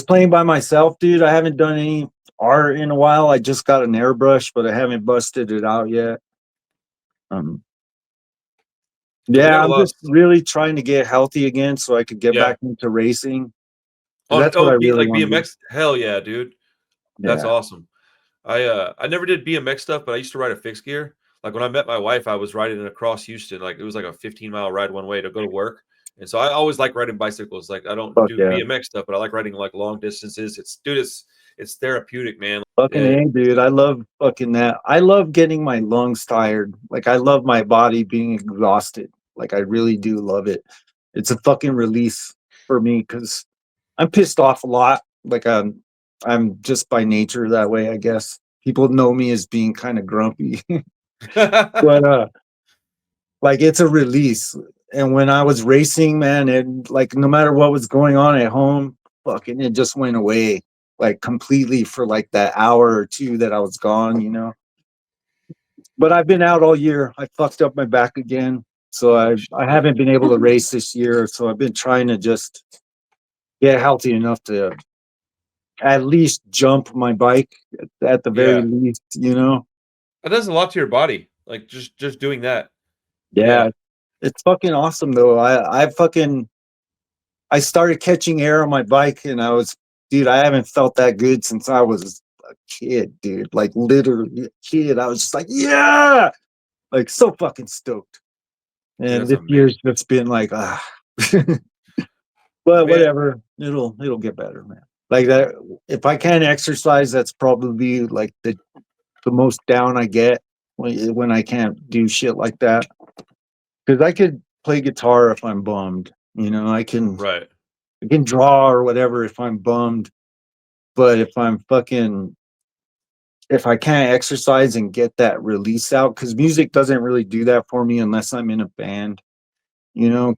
playing by myself, dude. I haven't done any art in a while. I just got an airbrush, but I haven't busted it out yet. Um, Well, they got yeah, a I'm lot. just really trying to get healthy again so I could get Yeah. back into racing. 'Cause Oh, that's what I B really like want to do. BMX. Hell yeah, dude. That's Yeah. awesome. I never did BMX stuff, but I used to ride a fixed gear. Like when I met my wife, I was riding it across Houston. Like it was like a 15-mile ride one way to go to work. And so I always like riding bicycles. Like I don't Fuck do yeah. BMX stuff, but I like riding like long distances. It's therapeutic, man. Fucking Eh, A, dude. I love fucking that. I love getting my lungs tired. Like I love my body being exhausted. Like I really do love it. It's a fucking release for me because I'm pissed off a lot. Like I'm just by nature that way, I guess. People know me as being kind of grumpy. But like it's a release. And when I was racing, man, it like no matter what was going on at home, fucking it just went away like completely for like that hour or two that I was gone, you know. But I've been out all year. I fucked up my back again. So oh I shit. haven't been able to race this year. So I've been trying to just get healthy enough to at least jump my bike at the very Yeah. least, you know. That does a lot to your body. Like just doing that. Yeah. Yeah. It's fucking awesome though. I started catching air on my bike and dude, I haven't felt that good since I was a kid, dude. Like literally a kid. I was just like, yeah, like so fucking stoked. Dude, And that's this amazing. year's just been like, ah, but Man, whatever. It'll get better, man. Like that. If I can't exercise, that's probably like the most down I get when I can't do shit like that. Because I could play guitar if I'm bummed. You know, right. I can draw or whatever if I'm bummed. But if I can't exercise and get that release out, because music doesn't really do that for me unless I'm in a band, you know.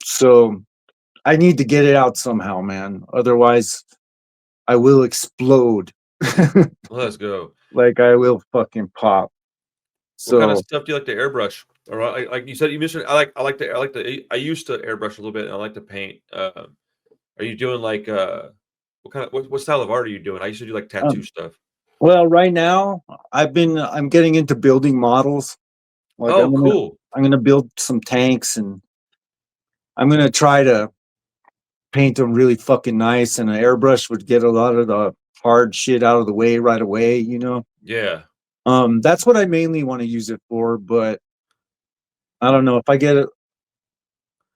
So I need to get it out somehow, man. Otherwise, I will explode. Let's go. Like I will fucking pop. What kind of So stuff do you like to airbrush? Or like you said, you mentioned I used to airbrush a little bit and I like to paint. Are you doing like what style of art are you doing? I used to do like tattoo um, stuff. well, right now I'm getting into building models. Like Oh, cool. I'm gonna build some tanks and I'm gonna try to paint them really fucking nice. And an airbrush would get a lot of the hard shit out of the way right away, you know. Yeah. That's what I mainly want to use it for, but I don't know if I get it.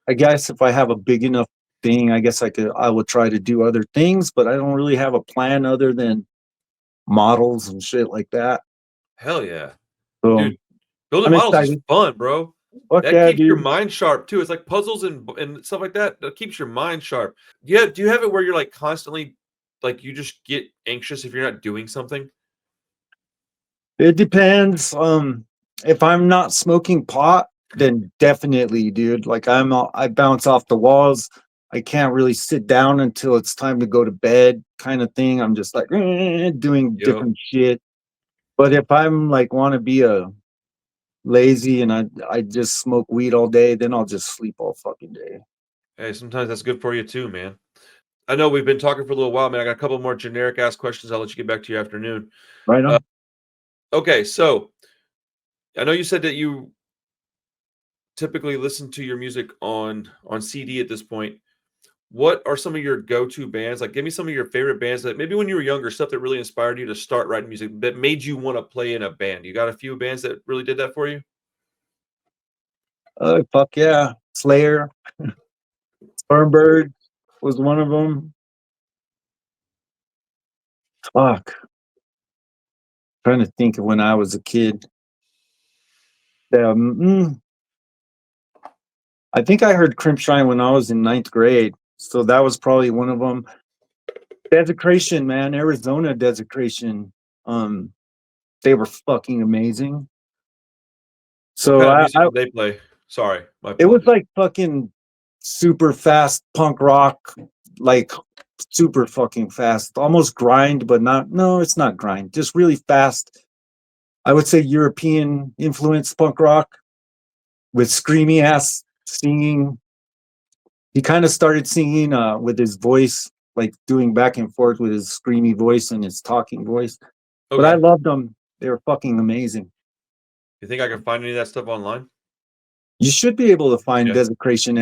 I guess if I have a big enough thing. I guess I will try to do other things, but I don't really have a plan other than models and shit like that. Hell yeah, So dude. Building I'm models is excited. fun, bro. Fuck That yeah, keeps your dude. mind sharp too. It's like puzzles and stuff like that. That keeps your mind sharp. Yeah. Do you have it where you're like constantly, like you just get anxious if you're not doing something? It depends. If I'm not smoking pot, then definitely, dude. Like I bounce off the walls. I can't really sit down until it's time to go to bed, kind of thing. I'm just like doing Yep. different shit. But if I'm like want to be a lazy and I just smoke weed all day, then I'll just sleep all fucking day. Hey, sometimes that's good for you too, man. I know we've been talking for a little while, man. I got a couple more generic ass questions. I'll let you get back to your afternoon. Right Uh, on. okay, so I know you said that you typically listen to your music on CD at this point. What are some of your go-to bands? Like, give me some of your favorite bands that maybe when you were younger, stuff that really inspired you to start writing music that made you want to play in a band. You got a few bands that really did that for you? Fuck yeah. Slayer, Bird was one of them. Fuck. Trying to think of when I was a kid. Um, I think I heard Crimpshine when I was in ninth grade. So that was probably one of them. Desecration, man, Arizona Desecration. Um, they were fucking amazing. What So kind of music did they play? Sorry, my it was apologies. like fucking super fast punk rock, like super fucking fast, almost grind, but not. No, it's not grind. Just really fast. I would say European influenced punk rock with screamy ass singing. He kind of started singing with his voice, like doing back and forth with his screamy voice and his talking voice. But I Okay. loved them. They were fucking amazing. You think I can find any of that stuff online? You should be able to find Yeah. Desecration.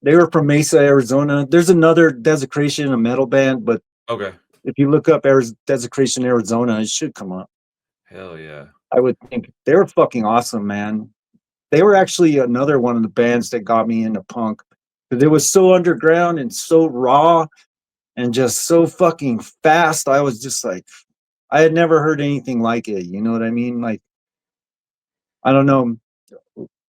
They were from Mesa, Arizona. There's another Desecration, a metal band, but Okay. if you look up Desecration, Arizona, it should come up. Hell yeah. I would think they were fucking awesome, man. They were actually another one of the bands that got me into punk because it was so underground and so raw and just so fucking fast. I was just like, I had never heard anything like it. You know what I mean? Like, I don't know.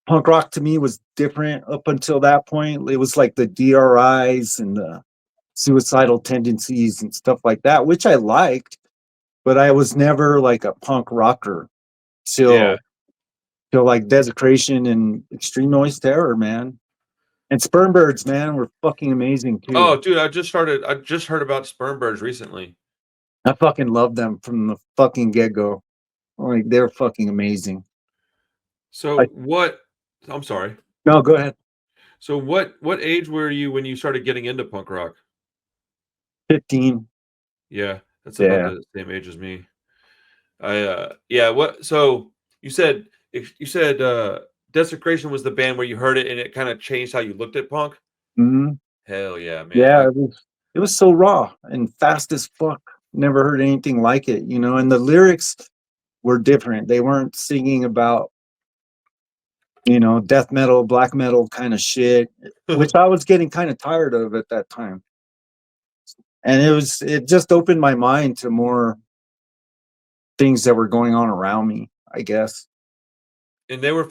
Punk rock to me was different up until that point. It was like the DRIs and the suicidal tendencies and stuff like that, which I liked, but I was never like a punk rocker Yeah. till like Desecration and Extreme Noise Terror, man. And Sperm Birds, man, were fucking amazing too. Oh, dude, I just heard about sperm birds recently. I fucking love them from the fucking get go. Like they're fucking amazing. So I what I'm sorry. No, go ahead. So what age were you when you started getting into punk rock? 15. Yeah, that's about Yeah. the same age as me. Yeah, what so you said if you said Desecration was the band where you heard it and it kind of changed how you looked at punk? Hmm. Hell yeah, man. Yeah, it was so raw and fast as fuck. Never heard anything like it, you know. And the lyrics were different. They weren't singing about, death metal, black metal kind of shit, which I was getting kind of tired of at that time. And it just opened my mind to more things that were going on around me, I guess. And they were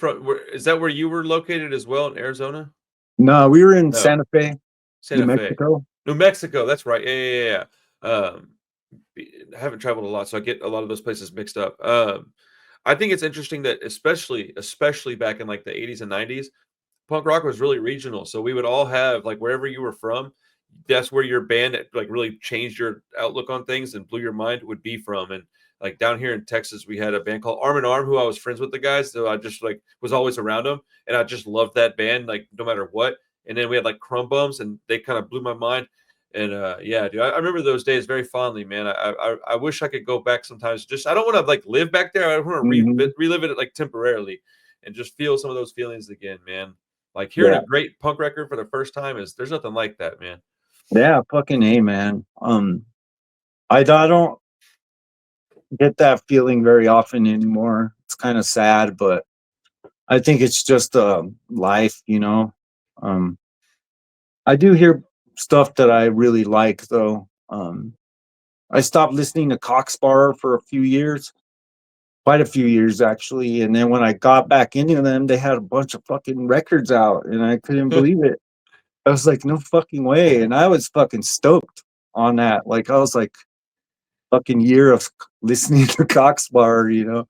is that where you were located as well in Arizona? No, we were in No, Santa Fe, New Santa Fe. Mexico. New Mexico, that's right. Yeah. I haven't traveled a lot, so I get a lot of those places mixed up. I think it's interesting that especially back in like the 80s and 90s, punk rock was really regional. So we would all have like wherever you were from, that's where your band that like really changed your outlook on things and blew your mind would be from. And like down here in Texas, we had a band called Arm in Arm, who I was friends with the guys, so I just like was always around them, and I just loved that band like no matter what. And then we had like Crumb Bums, and they kind of blew my mind. And yeah, dude, I remember those days very fondly, man. I wish I could go back sometimes. Just I don't want to like live back there. I want to Hmm. relive it like temporarily, and just feel some of those feelings again, man. Like hearing Yeah. a great punk record for the first time is there's nothing like that, man. Yeah, fucking A, man. I don't get that feeling very often anymore. It's kind of sad, but I think it's just life, you know. Um, I do hear stuff that I really like though. I stopped listening to Coxbar for a few years, quite a few years actually. And then when I got back into them, they had a bunch of fucking records out, and I couldn't believe it. I was like, no fucking way. And I was fucking stoked on that. Like, I was like, fucking year of listening to Coxbar, you know.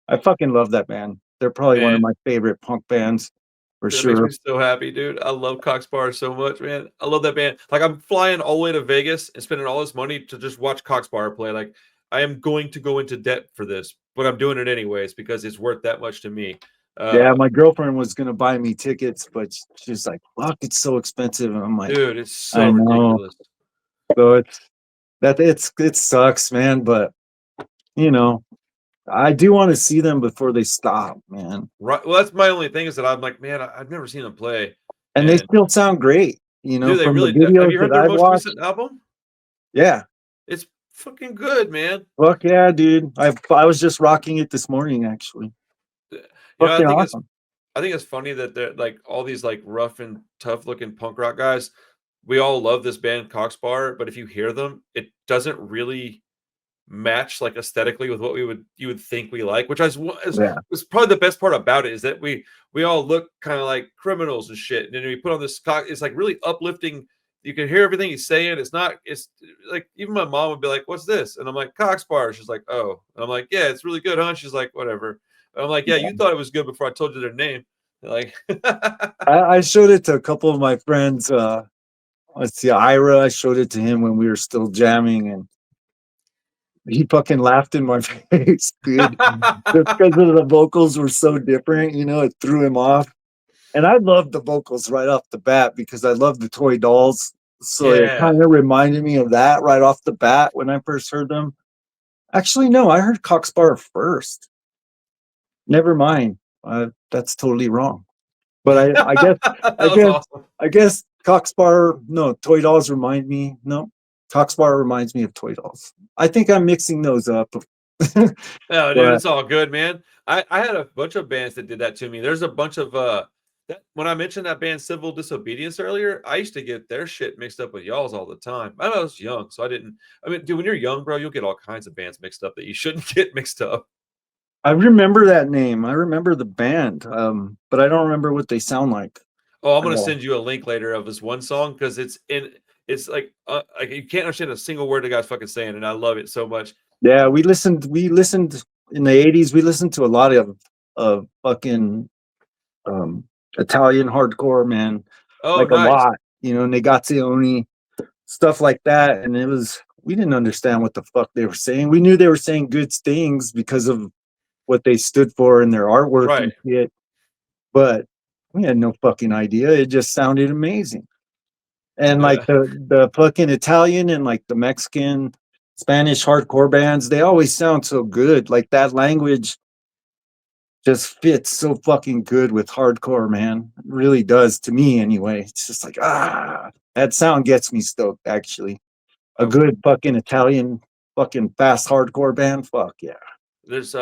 I fucking love that band. They're probably one of Man, my favorite punk bands for that makes me sure. so happy, dude. I love Cox Bar so much, man. I love that band. Like, I'm flying all the way to Vegas and spending all this money to just watch Cox Bar play. Like, I am going to go into debt for this, but I'm doing it anyways because it's worth that much to me. Yeah, Uh, my girlfriend was gonna buy me tickets, but she's like, fuck, it's so expensive. And I'm like, dude, it's so I know. ridiculous. So it sucks, man. But you know, I do want to see them before they stop, man. Right. Well, that's my only thing is that I'm like, man, I've never seen them play. And they And still sound great, you know, dude, they from the really have videos you that heard their I've most watched. recent album? Yeah. It's fucking good, man. Fuck yeah, dude. I was just rocking it this morning, actually. You know, Fucking awesome. I think it's funny that they're like all these like rough and tough looking punk rock guys. We all love this band Cox Bar, but if you hear them, it doesn't really match like aesthetically with what you would think we like, which Yeah. is probably the best part about it is that we all look kind of like criminals and shit. And then we put on this it's like really uplifting. You can hear everything he's saying. It's like even my mom would be like, "What's this?" And I'm like, "Cox Bar." She's like, "Oh." And I'm like, "Yeah, it's really good, huh?" She's like, "Whatever." And I'm like, "Yeah, you thought it was good before I told you their name." Like, I showed it to a couple of my friends. Let's see, Ira. I showed it to him when we were still jamming, and he fucking laughed in my face, dude. Just because of the vocals were so different, you know, it threw him off. And I loved the vocals right off the bat because I love the toy dolls. So it yeah. kind of reminded me of that right off the bat when I first heard them. Actually, no, I heard Coxbar first. Never mind. That's totally wrong. But That I was guess, awesome. I guess Coxbar. No, Toy Dolls remind me. No, Coxbar reminds me of Toy Dolls. I think I'm mixing those up. No, dude, But it's all good, man. I had a bunch of bands that did that to me. There's a bunch of when I mentioned that band Civil Disobedience earlier, I used to get their shit mixed up with y'all's all the time. I was young, so I didn't. I mean, dude, when you're young, bro, you'll get all kinds of bands mixed up that you shouldn't get mixed up. I remember that name. I remember the band, but I don't remember what they sound like. Oh, I'm At gonna all. send you a link later of this one song because it's like you can't understand a single word the guy's fucking saying, and I love it so much. Yeah, we listened. We listened in the '80s. We listened to a lot of fucking um, Italian hardcore, man. Oh, Like a nice. lot, you know, Negazioni, stuff like that. And we didn't understand what the fuck they were saying. We knew they were saying good things because of what they stood for in their artwork Right. and shit, but we had no fucking idea. It just sounded amazing. And like Yeah. the fucking Italian and like the Mexican, Spanish hardcore bands, they always sound so good. Like that language just fits so fucking good with hardcore, man. It really does to me anyway. It's just like that sound gets me stoked actually. A Um, good fucking Italian fucking fast hardcore band. Fuck yeah. there's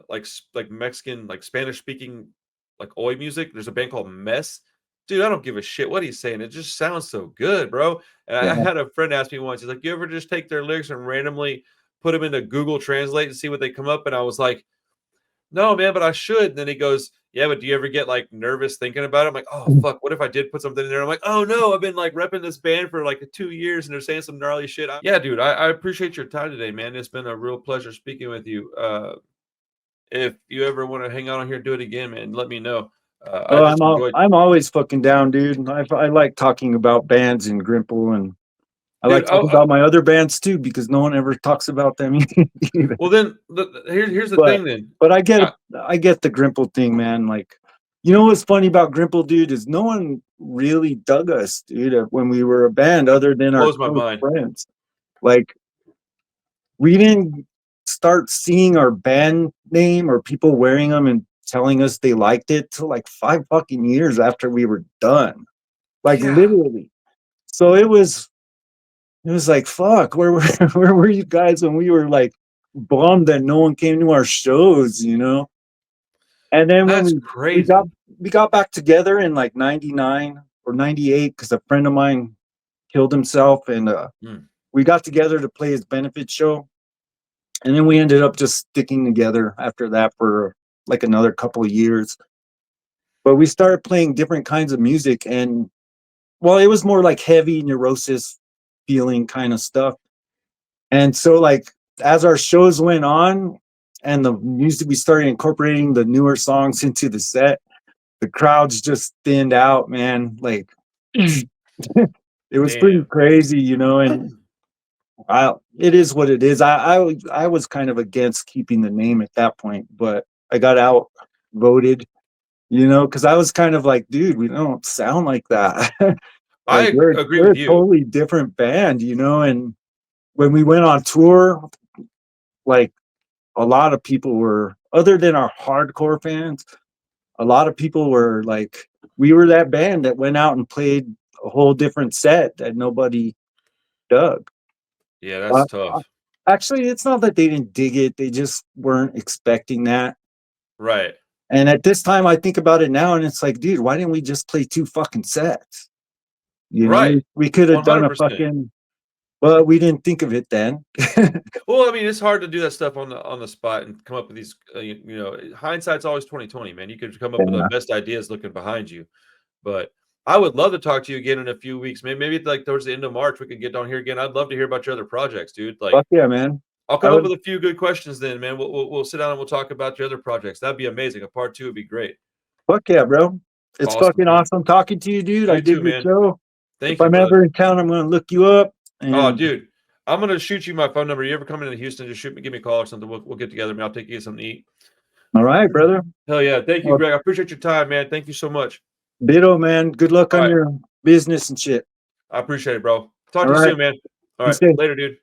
like Mexican, like Spanish speaking, like oi music. There's a band called Mess. Dude, I don't give a shit what he's saying. It just sounds so good, bro. And I Yeah. had a friend ask me once, he's like, "You ever just take their lyrics and randomly put them into Google Translate and see what they come up?" And I was like, "No, man, but I should." And then he goes, "Yeah, but do you ever get like nervous thinking about it?" I'm like, "Oh fuck, what if I did put something in there?" I'm like, "Oh no, I've been like repping this band for like 2 years and they're saying some gnarly shit." Yeah, dude, I appreciate your time today, man. It's been a real pleasure speaking with you. If you ever want to hang out on here, do it again, man. Let me know. I Oh, just enjoyed, I'm always fucking down, dude. I like talking about bands and Grimple, and I like dude. talking about my other bands too because no one ever talks about them either. Well, then here's the But thing. Then but uh, I get the Grimple thing, man. Like, you know what's funny about Grimple, dude, is no one really dug us, dude, when we were a band other than our blows my close mind. friends. Like, we didn't start seeing our band name or people wearing them and telling us they liked it till like 5 fucking years after we were done. Like Yeah, literally. So it was like fuck, where were where were you guys when we were like bummed that no one came to our shows, you know? And then when that's we got crazy. we got back together in like '99 or '98 because a friend of mine killed himself, and Mm. we got together to play his benefit show, and then we ended up just sticking together after that for like another couple of years. But we started playing different kinds of music, and well, it was more like heavy neurosis feeling kind of stuff. And so like as our shows went on and the music, we started incorporating the newer songs into the set, the crowds just thinned out, man. Like it was pretty Damn. crazy, you know, and it is what it is. I was kind of against keeping the name at that point, but I got outvoted, you know, because I was kind of like, dude, we don't sound like that. Like I agree we're with a you. totally different band, you know. And when we went on tour, like a lot of people were, other than our hardcore fans, a lot of people were like, we were that band that went out and played a whole different set that nobody dug. Yeah, that's tough. Actually, it's not that they didn't dig it, they just weren't expecting that. Right. And at this time, I think about it now, and it's like, dude, why didn't we just play 2 fucking sets? You know, Right. we could have done a 100%. fucking, well, we didn't think of it then. Well, I mean, it's hard to do that stuff on the spot and come up with these. You know, hindsight's always 20/20, man. You could come up with the Yeah. best ideas looking behind you. But I would love to talk to you again in a few weeks. Maybe like towards the end of March we could get on here again. I'd love to hear about your other projects, dude. Like Fuck yeah, man. I'll I come up was with a few good questions then, man. We'll sit down and we'll talk about your other projects. That'd be amazing. A part two would be great. Fuck yeah, bro. It's Awesome, fucking dude. awesome talking to you, dude. I You dig too, your man. show. If Thank you, I'm brother. ever in town, I'm gonna look you up. Oh, And dude, I'm gonna shoot you my phone number. You ever come into Houston? Just shoot me, give me a call or something. We'll get together. Man, I'll take you to something to eat. all right, brother. Hell yeah. Thank you, Well, Greg. I appreciate your time, man. Thank you so much. ditto, man. Good luck All on right. your business and shit. I appreciate it, bro. Talk All to you right. soon, man. All Be right. safe. Later, dude.